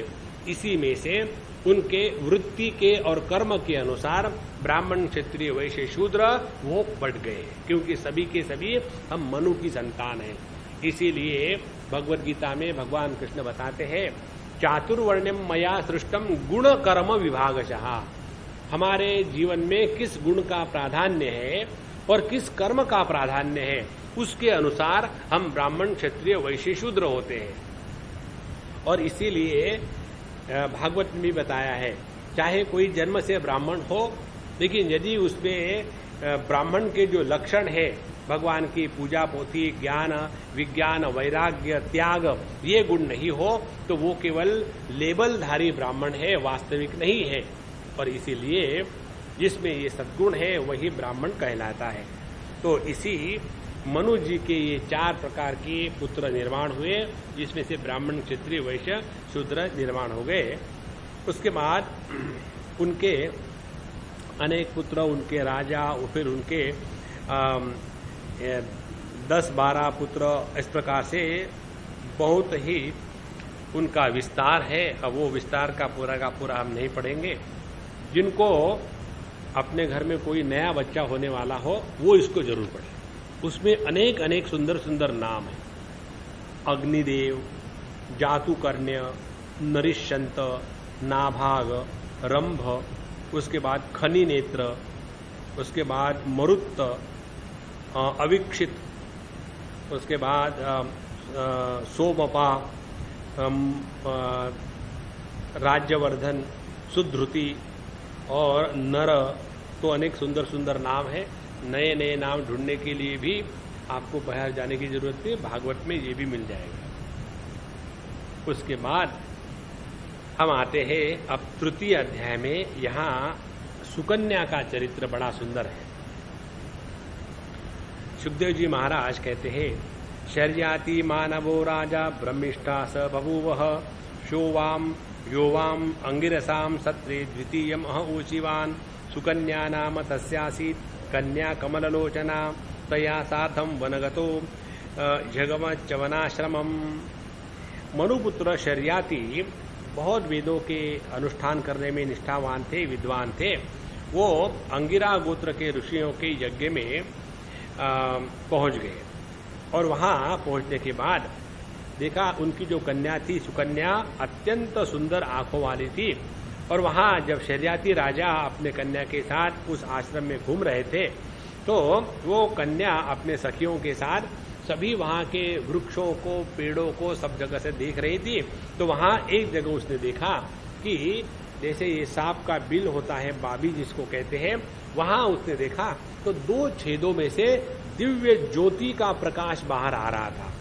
इसी में से उनके वृत्ति के और कर्म के अनुसार ब्राह्मण क्षत्रिय वैश्य शूद्र वो बढ़ गए, क्योंकि सभी के सभी हम मनु की संतान हैं। इसीलिए भगवद गीता में भगवान कृष्ण बताते हैं चातुर्वर्ण्यम मया सृष्टम गुण कर्म विभागशः। हमारे जीवन में किस गुण का प्राधान्य है और किस कर्म का प्राधान्य है उसके अनुसार हम ब्राह्मण क्षत्रिय वैश्य शूद्र होते हैं। और इसीलिए भागवत में भी बताया है चाहे कोई जन्म से ब्राह्मण हो, लेकिन यदि उसमें ब्राह्मण के जो लक्षण है भगवान की पूजा पोथी ज्ञान विज्ञान वैराग्य त्याग ये गुण नहीं हो तो वो केवल लेबलधारी ब्राह्मण है, वास्तविक नहीं है। और इसीलिए जिसमें ये सद्गुण है वही ब्राह्मण कहलाता है। तो इसी मनु जी के ये 4 प्रकार के पुत्र निर्माण हुए जिसमें से ब्राह्मण क्षत्रिय वैश्य शूद्र निर्माण हो गए। उसके बाद उनके अनेक पुत्र, उनके राजा, फिर उनके 10-12 पुत्र, इस प्रकार से बहुत ही उनका विस्तार है। अब वो विस्तार का पूरा हम नहीं पढ़ेंगे। जिनको अपने घर में कोई नया बच्चा होने वाला हो वो इसको जरूर पढ़े। उसमें अनेक अनेक सुंदर सुंदर नाम है। अग्निदेव, जातुकर्ण्य, नरिश्चंत, नाभाग, रंभ, उसके बाद खनि नेत्र, उसके बाद मरुत्त, अविक्षित, उसके बाद सोमपा, राज्यवर्धन, सुध्रुति और नर। तो अनेक सुंदर सुंदर नाम है। नए नए नाम ढूंढने के लिए भी आपको बाहर जाने की जरूरत है, भागवत में ये भी मिल जाएगा। उसके बाद हम आते हैं अब तृतीय अध्याय में। यहाँ सुकन्या का चरित्र बड़ा सुंदर है। सुखदेव जी महाराज कहते हैं शर्याति मानवो राजा ब्रह्मिष्ठा स बभूवः शोवाम योवाम अंगिरसाम सत्रे द्वितीयम ऊचिवान सुकन्या नाम तस्यासीत् कन्या कमललोचना तया साधम वनगतो जगमच्चवनाश्रमम। मनुपुत्र शर्याति बहुत वेदों के अनुष्ठान करने में निष्ठावान थे, विद्वान थे। वो अंगिरा गोत्र के ऋषियों के यज्ञ में पहुंच गए और वहां पहुंचने के बाद देखा उनकी जो कन्या थी सुकन्या अत्यंत सुंदर आंखों वाली थी। और वहां जब शर्याती राजा अपने कन्या के साथ उस आश्रम में घूम रहे थे तो वो कन्या अपने सखियों के साथ सभी वहां के वृक्षों को, पेड़ों को सब जगह से देख रही थी। तो वहां एक जगह उसने देखा कि जैसे ये सांप का बिल होता है, बाबी जिसको कहते हैं, वहां उसने देखा तो 2 छेदों में से दिव्य ज्योति का प्रकाश बाहर आ रहा था।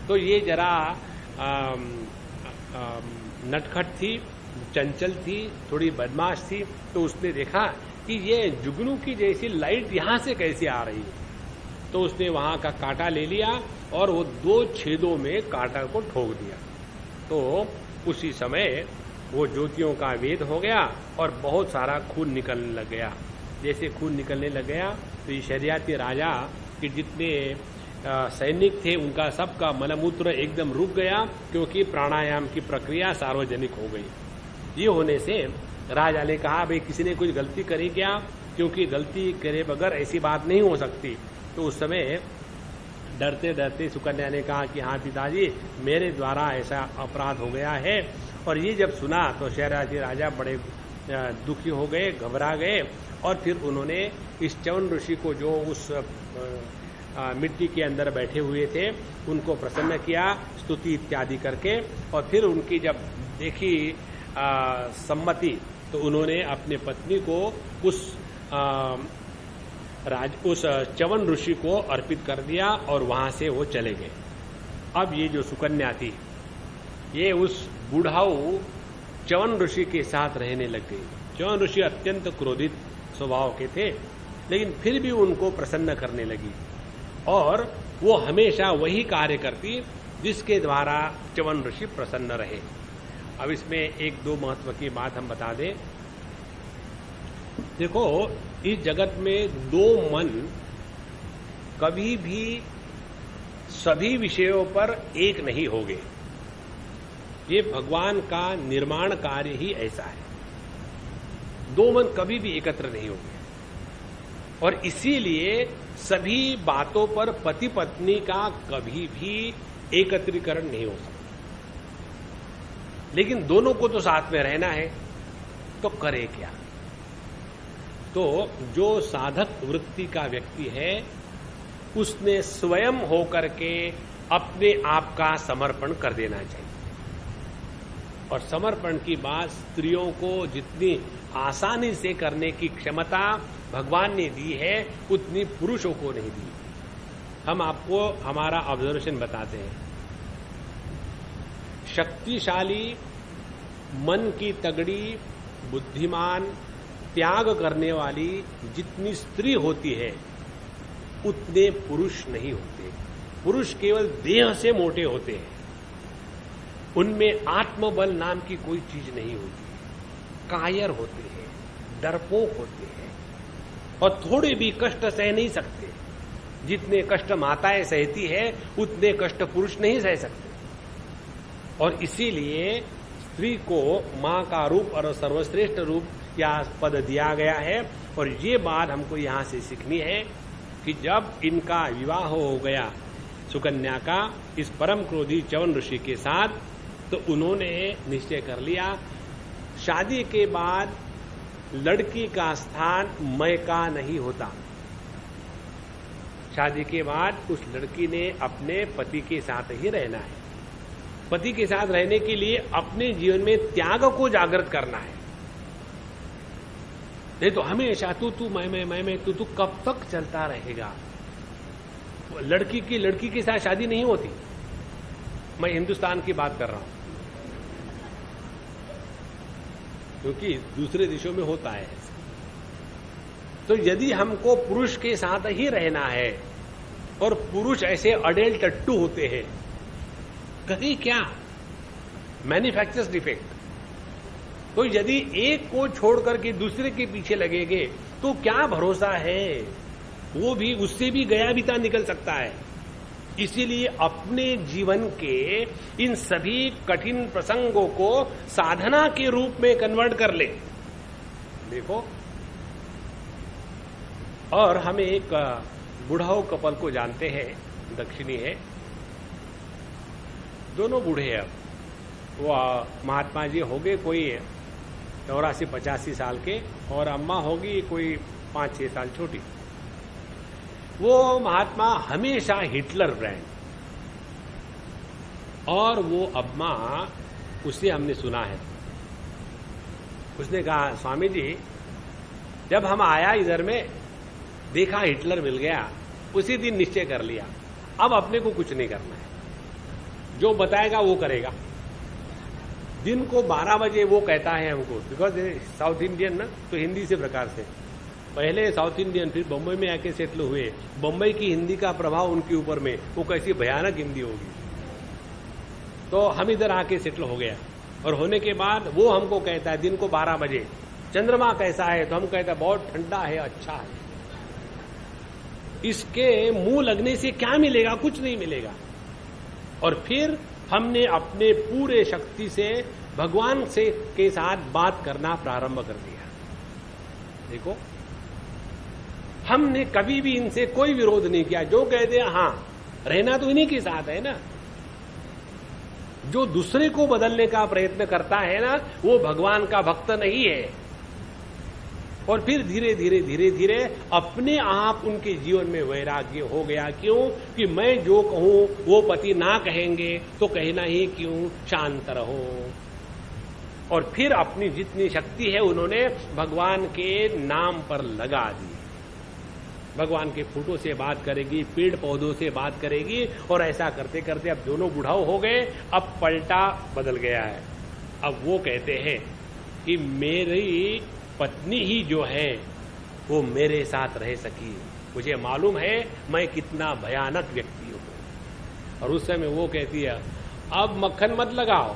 तो ये जरा नटखट थी, चंचल थी, थोड़ी बदमाश थी। तो उसने देखा कि ये जुगनू की जैसी लाइट यहां से कैसे आ रही है। तो उसने वहां का कांटा ले लिया और वो 2 छेदों में कांटा को ठोक दिया। तो उसी समय वो ज्योतियों का वेद हो गया और बहुत सारा खून निकलने लग गया। जैसे खून निकलने लग गया तो ये शर्याती राजा के जितने सैनिक थे उनका सबका मलमूत्र एकदम रुक गया, क्योंकि प्राणायाम की प्रक्रिया सार्वजनिक हो गई। ये होने से राजा ने कहा भाई किसी ने कुछ गलती करी क्या, क्योंकि गलती करे बगैर ऐसी बात नहीं हो सकती। तो उस समय डरते डरते सुकन्या ने कहा कि हाँ पिताजी, मेरे द्वारा ऐसा अपराध हो गया है। और ये जब सुना तो शहरवासी राजा बड़े दुखी हो गए, घबरा गए, और फिर उन्होंने इस च्यवन ऋषि को, जो उस मिट्टी के अंदर बैठे हुए थे, उनको प्रसन्न किया स्तुति इत्यादि करके। और फिर उनकी जब देखी सम्मति, तो उन्होंने अपने पत्नी को उस च्यवन ऋषि को अर्पित कर दिया और वहां से वो चले गए। अब ये जो सुकन्या थी, ये उस बुढ़ाऊ च्यवन ऋषि के साथ रहने लग गई। च्यवन ऋषि अत्यंत क्रोधित स्वभाव के थे, लेकिन फिर भी उनको प्रसन्न करने लगी, और वो हमेशा वही कार्य करती जिसके द्वारा च्यवन ऋषि प्रसन्न रहे। अब इसमें एक दो महत्व की बात हम बता दें। देखो, इस जगत में दो मन कभी भी सभी विषयों पर एक नहीं होंगे। ये भगवान का निर्माण कार्य ही ऐसा है। दो मन कभी भी एकत्र नहीं होंगे, और इसीलिए सभी बातों पर पति पत्नी का कभी भी एकत्रीकरण नहीं हो सकता। लेकिन दोनों को तो साथ में रहना है, तो करे क्या? तो जो साधक वृत्ति का व्यक्ति है, उसने स्वयं होकर के अपने आप का समर्पण कर देना चाहिए। और समर्पण की बात स्त्रियों को जितनी आसानी से करने की क्षमता भगवान ने दी है, उतनी पुरुषों को नहीं दी। हम आपको हमारा ऑब्जर्वेशन बताते हैं। शक्तिशाली, मन की तगड़ी, बुद्धिमान, त्याग करने वाली जितनी स्त्री होती है, उतने पुरुष नहीं होते। पुरुष केवल देह से मोटे होते हैं, उनमें आत्मबल नाम की कोई चीज नहीं होती। कायर होते हैं, डरपोक होते हैं, और थोड़े भी कष्ट सह नहीं सकते। जितने कष्ट माताएं सहती है, उतने कष्ट पुरुष नहीं सह सकते। और इसीलिए स्त्री को मां का रूप और सर्वश्रेष्ठ रूप या पद दिया गया है। और ये बात हमको यहां से सीखनी है कि जब इनका विवाह हो गया सुकन्या का इस परम क्रोधी च्यवन ऋषि के साथ, तो उन्होंने निश्चय कर लिया, शादी के बाद लड़की का स्थान मायका नहीं होता। शादी के बाद उस लड़की ने अपने पति के साथ ही रहना है। पति के साथ रहने के लिए अपने जीवन में त्याग को जागृत करना है। नहीं तो हमेशा तू मैं तू कब तक चलता रहेगा। लड़की के साथ शादी नहीं होती। मैं हिंदुस्तान की बात कर रहा हूं, क्योंकि दूसरे देशों में होता है। तो यदि हमको पुरुष के साथ ही रहना है, और पुरुष ऐसे अडेल टट्टू होते हैं, कहीं क्या मैन्युफैक्चर्स डिफेक्ट। तो यदि एक को छोड़ करके दूसरे के पीछे लगेंगे, तो क्या भरोसा है, वो भी उससे भी गया बीता निकल सकता है। इसीलिए अपने जीवन के इन सभी कठिन प्रसंगों को साधना के रूप में कन्वर्ट कर ले। देखो, और हम एक बुढ़ाऊ कपल को जानते हैं, दक्षिणी है, दोनों बूढ़े हैं। अब वो महात्मा जी हो गए कोई 84-85 साल के, और अम्मा होगी कोई 5-6 साल छोटी। वो महात्मा हमेशा हिटलर ब्रांड, और वो अम्मा, उससे हमने सुना है, उसने कहा, स्वामी जी जब हम आया इधर में, देखा हिटलर मिल गया, उसी दिन निश्चय कर लिया, अब अपने को कुछ नहीं करना है, जो बताएगा वो करेगा। दिन को 12 बजे वो कहता है हमको, बिकॉज साउथ इंडियन ना, तो हिंदी से प्रकार से पहले साउथ इंडियन, फिर बम्बई में आके सेटल हुए। बम्बई की हिंदी का प्रभाव उनके ऊपर में, वो कैसी भयानक हिंदी होगी। तो हम इधर आके सेटल हो गया, और होने के बाद वो हमको कहता है दिन को 12 बजे चंद्रमा कैसा है, तो हम कहता है बहुत ठंडा है, अच्छा है। इसके मुंह लगने से क्या मिलेगा? कुछ नहीं मिलेगा। और फिर हमने अपने पूरे शक्ति से भगवान से के साथ बात करना प्रारंभ कर दिया। देखो, हमने कभी भी इनसे कोई विरोध नहीं किया, जो कह दिया हाँ, रहना तो इन्हीं के साथ है ना। जो दूसरे को बदलने का प्रयत्न करता है ना, वो भगवान का भक्त नहीं है। और फिर धीरे धीरे धीरे धीरे अपने आप उनके जीवन में वैराग्य हो गया। क्यों? कि मैं जो कहूं वो पति ना कहेंगे तो कहना ही क्यों, शांत रहो। और फिर अपनी जितनी शक्ति है उन्होंने भगवान के नाम पर लगा दी। भगवान के फोटो से बात करेगी, पेड़ पौधों से बात करेगी, और ऐसा करते करते अब दोनों बुढ़ाओ हो गए। अब पलटा बदल गया है। अब वो कहते हैं कि मेरी पत्नी ही जो है वो मेरे साथ रह सकी, मुझे मालूम है मैं कितना भयानक व्यक्ति हूं। और उस समय वो कहती है अब मक्खन मत लगाओ,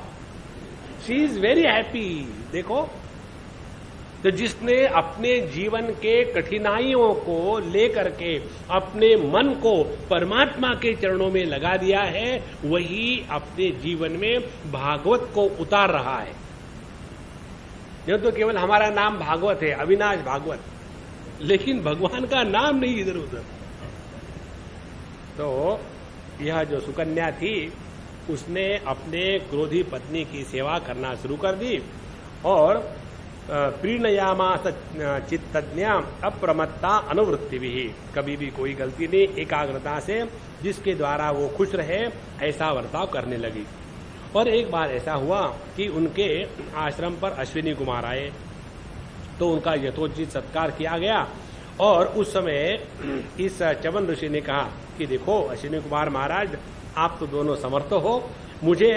शी इज वेरी हैप्पी। देखो, तो जिसने अपने जीवन के कठिनाइयों को लेकर के अपने मन को परमात्मा के चरणों में लगा दिया है, वही अपने जीवन में भागवत को उतार रहा है। यह तो केवल हमारा नाम भागवत है, अविनाश भागवत, लेकिन भगवान का नाम नहीं इधर उधर। तो यह जो सुकन्या थी उसने अपने क्रोधी पत्नी की सेवा करना शुरू कर दी और प्रीणयामास चित्तज्ञा अप्रमत्ता अनुवृत्ति भी, कभी भी कोई गलती नहीं, एकाग्रता से जिसके द्वारा वो खुश रहे ऐसा बर्ताव करने लगी। और एक बार ऐसा हुआ कि उनके आश्रम पर अश्विनी कुमार आए तो उनका यथोचित सत्कार किया गया। और उस समय इस च्यवन ऋषि ने कहा कि देखो अश्विनी कुमार महाराज, आप तो दोनों समर्थ हो, मुझे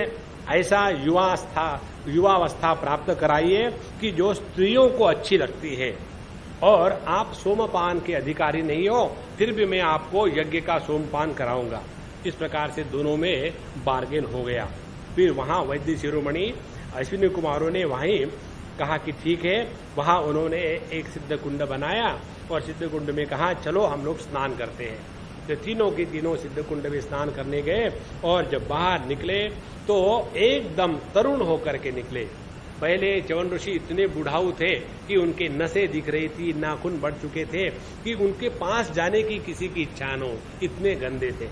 ऐसा युवावस्था प्राप्त कराइए कि जो स्त्रियों को अच्छी लगती है, और आप सोमपान के अधिकारी नहीं हो, फिर भी मैं आपको यज्ञ का सोमपान कराऊंगा। इस प्रकार से दोनों में बार्गेन हो गया। फिर वहां वैद्य शिरोमणि अश्विनी कुमारों ने वहीं कहा कि ठीक है। वहां उन्होंने एक सिद्ध कुंड बनाया और सिद्ध कुंड में कहा चलो हम लोग स्नान करते हैं। तो तीनों के तीनों सिद्ध कुंड में स्नान करने गए और जब बाहर निकले तो एकदम तरुण होकर के निकले। पहले च्यवन ऋषि इतने बुढ़ाऊ थे कि उनके नसें दिख रही थी, नाखून बढ़ चुके थे कि उनके पास जाने की किसी की इच्छा न हो, इतने गंदे थे।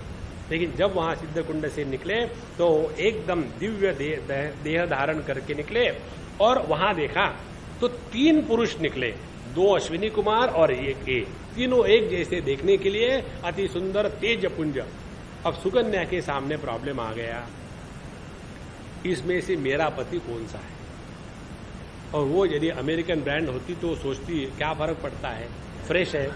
लेकिन जब वहां सिद्ध कुंड से निकले तो एकदम दिव्य देह धारण करके निकले। और वहां देखा तो 3 पुरुष निकले, 2 अश्विनी कुमार और एक ये, तीनों एक जैसे देखने के लिए अति सुंदर तेज पुंज। अब सुकन्या के सामने प्रॉब्लम आ गया, इसमें से मेरा पति कौन सा है? और वो यदि अमेरिकन ब्रांड होती तो सोचती क्या फर्क पड़ता है, फ्रेश है।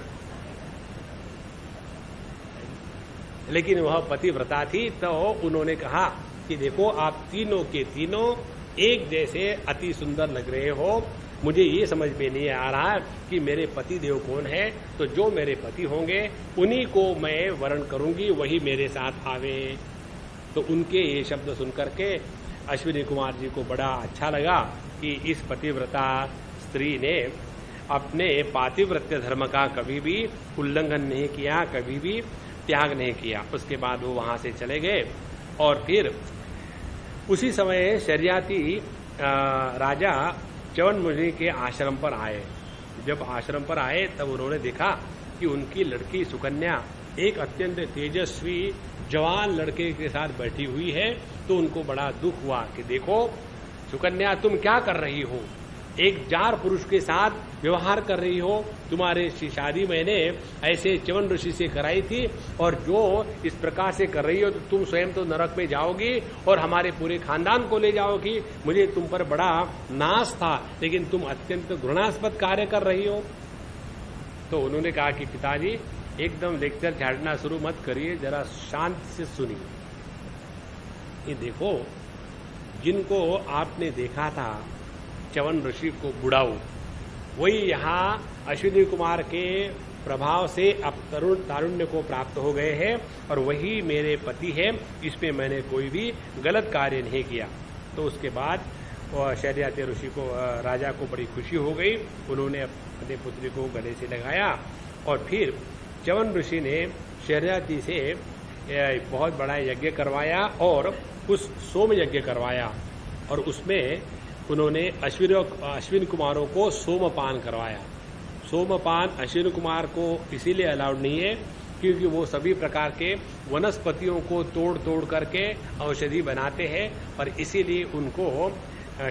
लेकिन वह पतिव्रता थी, तो उन्होंने कहा कि देखो आप तीनों के तीनों एक जैसे अति सुंदर लग रहे हो, मुझे ये समझ में नहीं आ रहा कि मेरे पति देव कौन है। तो जो मेरे पति होंगे उन्हीं को मैं वर्ण करूंगी, वही मेरे साथ आवे। तो उनके ये शब्द सुनकर के अश्विनी कुमार जी को बड़ा अच्छा लगा कि इस पतिव्रता स्त्री ने अपने पातिव्रत्य धर्म का कभी भी उल्लंघन नहीं किया, कभी भी त्याग नहीं किया। उसके बाद वो वहां से चले गए और फिर उसी समय शर्याती राजा च्यवन मुनि के आश्रम पर आए। जब आश्रम पर आए तब उन्होंने देखा कि उनकी लड़की सुकन्या एक अत्यंत तेजस्वी जवान लड़के के साथ बैठी हुई है। तो उनको बड़ा दुख हुआ कि देखो सुकन्या, तुम क्या कर रही हो, एक जार पुरुष के साथ व्यवहार कर रही हो। तुम्हारे शादी मैंने ऐसे च्यवन ऋषि से कराई थी, और जो इस प्रकार से कर रही हो तो तुम स्वयं तो नरक में जाओगी और हमारे पूरे खानदान को ले जाओगी। मुझे तुम पर बड़ा नाश था, लेकिन तुम अत्यंत घृणास्पद कार्य कर रही हो। तो उन्होंने कहा कि पिताजी एकदम लेक्चर झाड़ना शुरू मत करिए, जरा शांत से सुनिए। ये देखो, जिनको आपने देखा था च्यवन ऋषि को बुढ़ाऊ, वही यहाँ अश्विनी कुमार के प्रभाव से अब तारुण्य को प्राप्त हो गए हैं, और वही मेरे पति है। इसमें मैंने कोई भी गलत कार्य नहीं किया। तो उसके बाद शर्याती ऋषि को, राजा को बड़ी खुशी हो गई। उन्होंने अपने पुत्री को गले से लगाया और फिर च्यवन ऋषि ने शर्याती से बहुत बड़ा यज्ञ करवाया और उस सोम यज्ञ करवाया, और उसमें उन्होंने अश्विन कुमारों को सोमपान करवाया। सोमपान अश्विन कुमार को इसीलिए अलाउड नहीं है क्योंकि वो सभी प्रकार के वनस्पतियों को तोड़ तोड़ करके औषधि बनाते हैं और इसीलिए उनको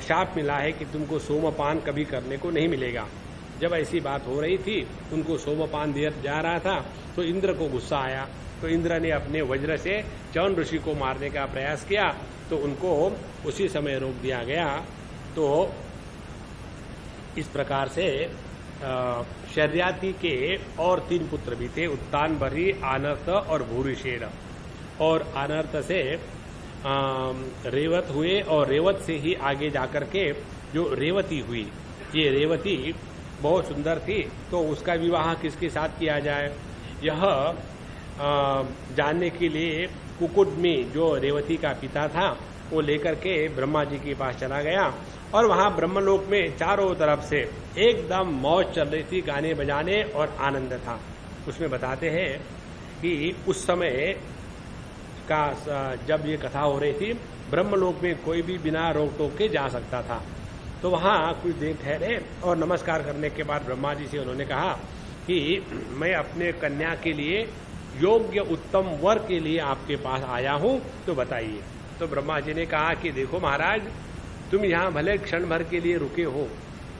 शाप मिला है कि तुमको सोमपान कभी करने को नहीं मिलेगा। जब ऐसी बात हो रही थी, उनको सोमपान दिया जा रहा था, तो इंद्र को गुस्सा आया। तो इंद्र ने अपने वज्र से चौन ऋषि को मारने का प्रयास किया, तो उनको उसी समय रोक दिया गया। तो इस प्रकार से शर्याति के और 3 पुत्र भी थे, उत्तानबरी, आनर्त और भूरिशेन। और आनर्त से रेवत हुए और रेवत से ही आगे जाकर के जो रेवती हुई, ये रेवती बहुत सुंदर थी, तो उसका विवाह किसके साथ किया जाए, यह जानने के लिए कुकुटमी जो रेवती का पिता था वो लेकर के ब्रह्मा जी के पास चला गया। और वहां ब्रह्मलोक में चारों तरफ से एकदम मौज चल रही थी, गाने बजाने और आनंद था। उसमें बताते हैं कि उस समय का जब ये कथा हो रही थी, ब्रह्मलोक में कोई भी बिना रोक टोक के जा सकता था। तो वहां कुछ देर ठहरे और नमस्कार करने के बाद ब्रह्मा जी से उन्होंने कहा कि मैं अपने कन्या के लिए योग्य उत्तम वर के लिए आपके पास आया हूं, तो बताइए। तो ब्रह्मा जी ने कहा कि देखो महाराज, तुम यहाँ भले क्षण भर के लिए रुके हो,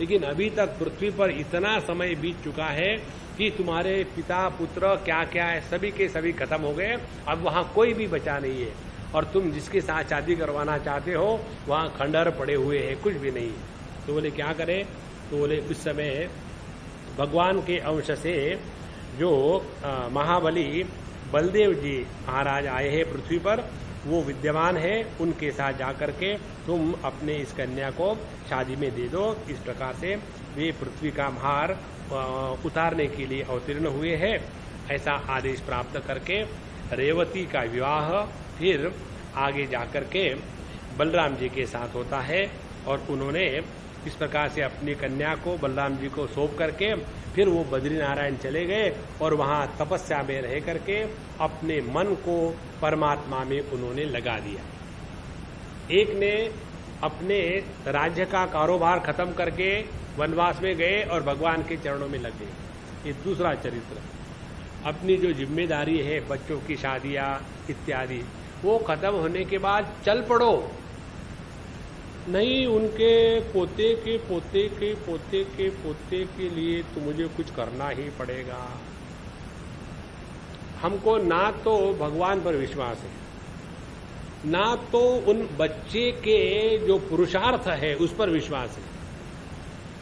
लेकिन अभी तक पृथ्वी पर इतना समय बीत चुका है कि तुम्हारे पिता पुत्र क्या क्या है सभी के सभी खत्म हो गए, अब वहां कोई भी बचा नहीं है। और तुम जिसके साथ शादी करवाना चाहते हो वहां खंडहर पड़े हुए हैं, कुछ भी नहीं। तो बोले क्या करें, तो बोले उस समय भगवान के अंश से जो महाबली बलदेव जी महाराज आए हैं पृथ्वी पर, वो विद्यमान है, उनके साथ जाकर के तुम अपने इस कन्या को शादी में दे दो। इस प्रकार से वे पृथ्वी का भार उतारने के लिए अवतीर्ण हुए हैं। ऐसा आदेश प्राप्त करके रेवती का विवाह फिर आगे जाकर के बलराम जी के साथ होता है। और उन्होंने इस प्रकार से अपनी कन्या को बलराम जी को सौंप करके फिर वो बद्रीनारायण चले गए और वहां तपस्या में रह करके अपने मन को परमात्मा में उन्होंने लगा दिया। एक ने अपने राज्य का कारोबार खत्म करके वनवास में गए और भगवान के चरणों में लग गए। ये दूसरा चरित्र। अपनी जो जिम्मेदारी है, बच्चों की शादियां इत्यादि, वो खत्म होने के बाद चल पड़ो, नहीं उनके पोते के पोते के पोते के पोते के लिए तो मुझे कुछ करना ही पड़ेगा। हमको ना तो भगवान पर विश्वास है, ना तो उन बच्चे के जो पुरुषार्थ है उस पर विश्वास है,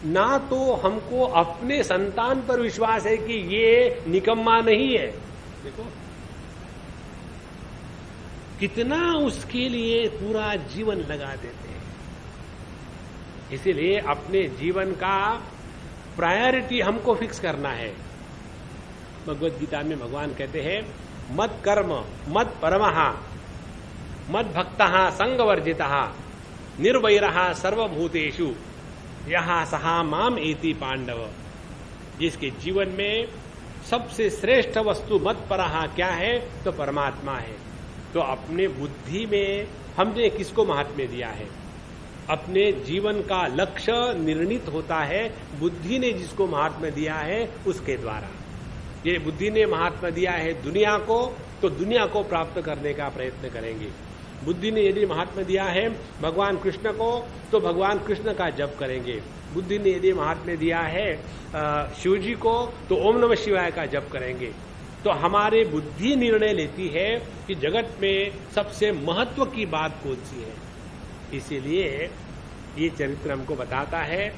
ना तो हमको अपने संतान पर विश्वास है कि ये निकम्मा नहीं है। देखो कितना उसके लिए पूरा जीवन लगा देते हैं। इसीलिए अपने जीवन का प्रायोरिटी हमको फिक्स करना है। भगवत गीता में भगवान कहते हैं, मत कर्म मत परमः मत भक्तः संगवर्जितः निर्वैरः सर्वभूतेषु यहा सहा माम एति पांडव। जिसके जीवन में सबसे श्रेष्ठ वस्तु मत परहा क्या है, तो परमात्मा है। तो अपने बुद्धि में हमने किसको महात्म्य दिया है, अपने जीवन का लक्ष्य निर्णित होता है बुद्धि ने जिसको महात्म्य दिया है उसके द्वारा। ये बुद्धि ने महात्म्य दिया है दुनिया को, तो दुनिया को प्राप्त करने का प्रयत्न करेंगे। बुद्धि ने यदि महात्म्य दिया है भगवान कृष्ण को, तो भगवान कृष्ण का जप करेंगे। बुद्धि ने यदि महात्म्य दिया है शिव जी को, तो ओम नमः शिवाय का जप करेंगे। तो हमारे बुद्धि निर्णय लेती है कि जगत में सबसे महत्व की बात कौन सी है। इसीलिए ये चरित्र हमको बताता है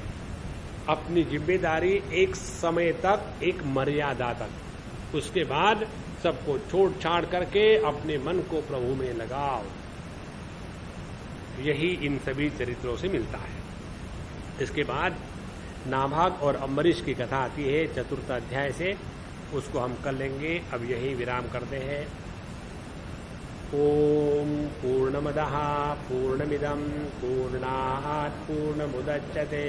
अपनी जिम्मेदारी एक समय तक, एक मर्यादा तक, उसके बाद सबको छोड़ छाड़ करके अपने मन को प्रभु में लगाओ। यही इन सभी चरित्रों से मिलता है। इसके बाद नाभाग और अम्बरीश की कथा आती है 4th अध्याय से, उसको हम कर लेंगे। अब यही विराम करते हैं। ओम पूर्णमदः पूर्णमिदं पूर्णात् पूर्णमुदच्यते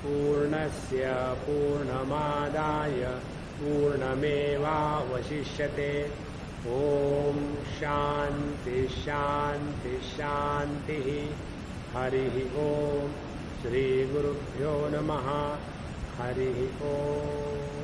पूर्णस्य पूर्णमादाय पूर्णमेवावशिष्यते। ओम शांति शांति शांति। हरि ओम। श्री गुरुभ्यो नमः। हरि ओम।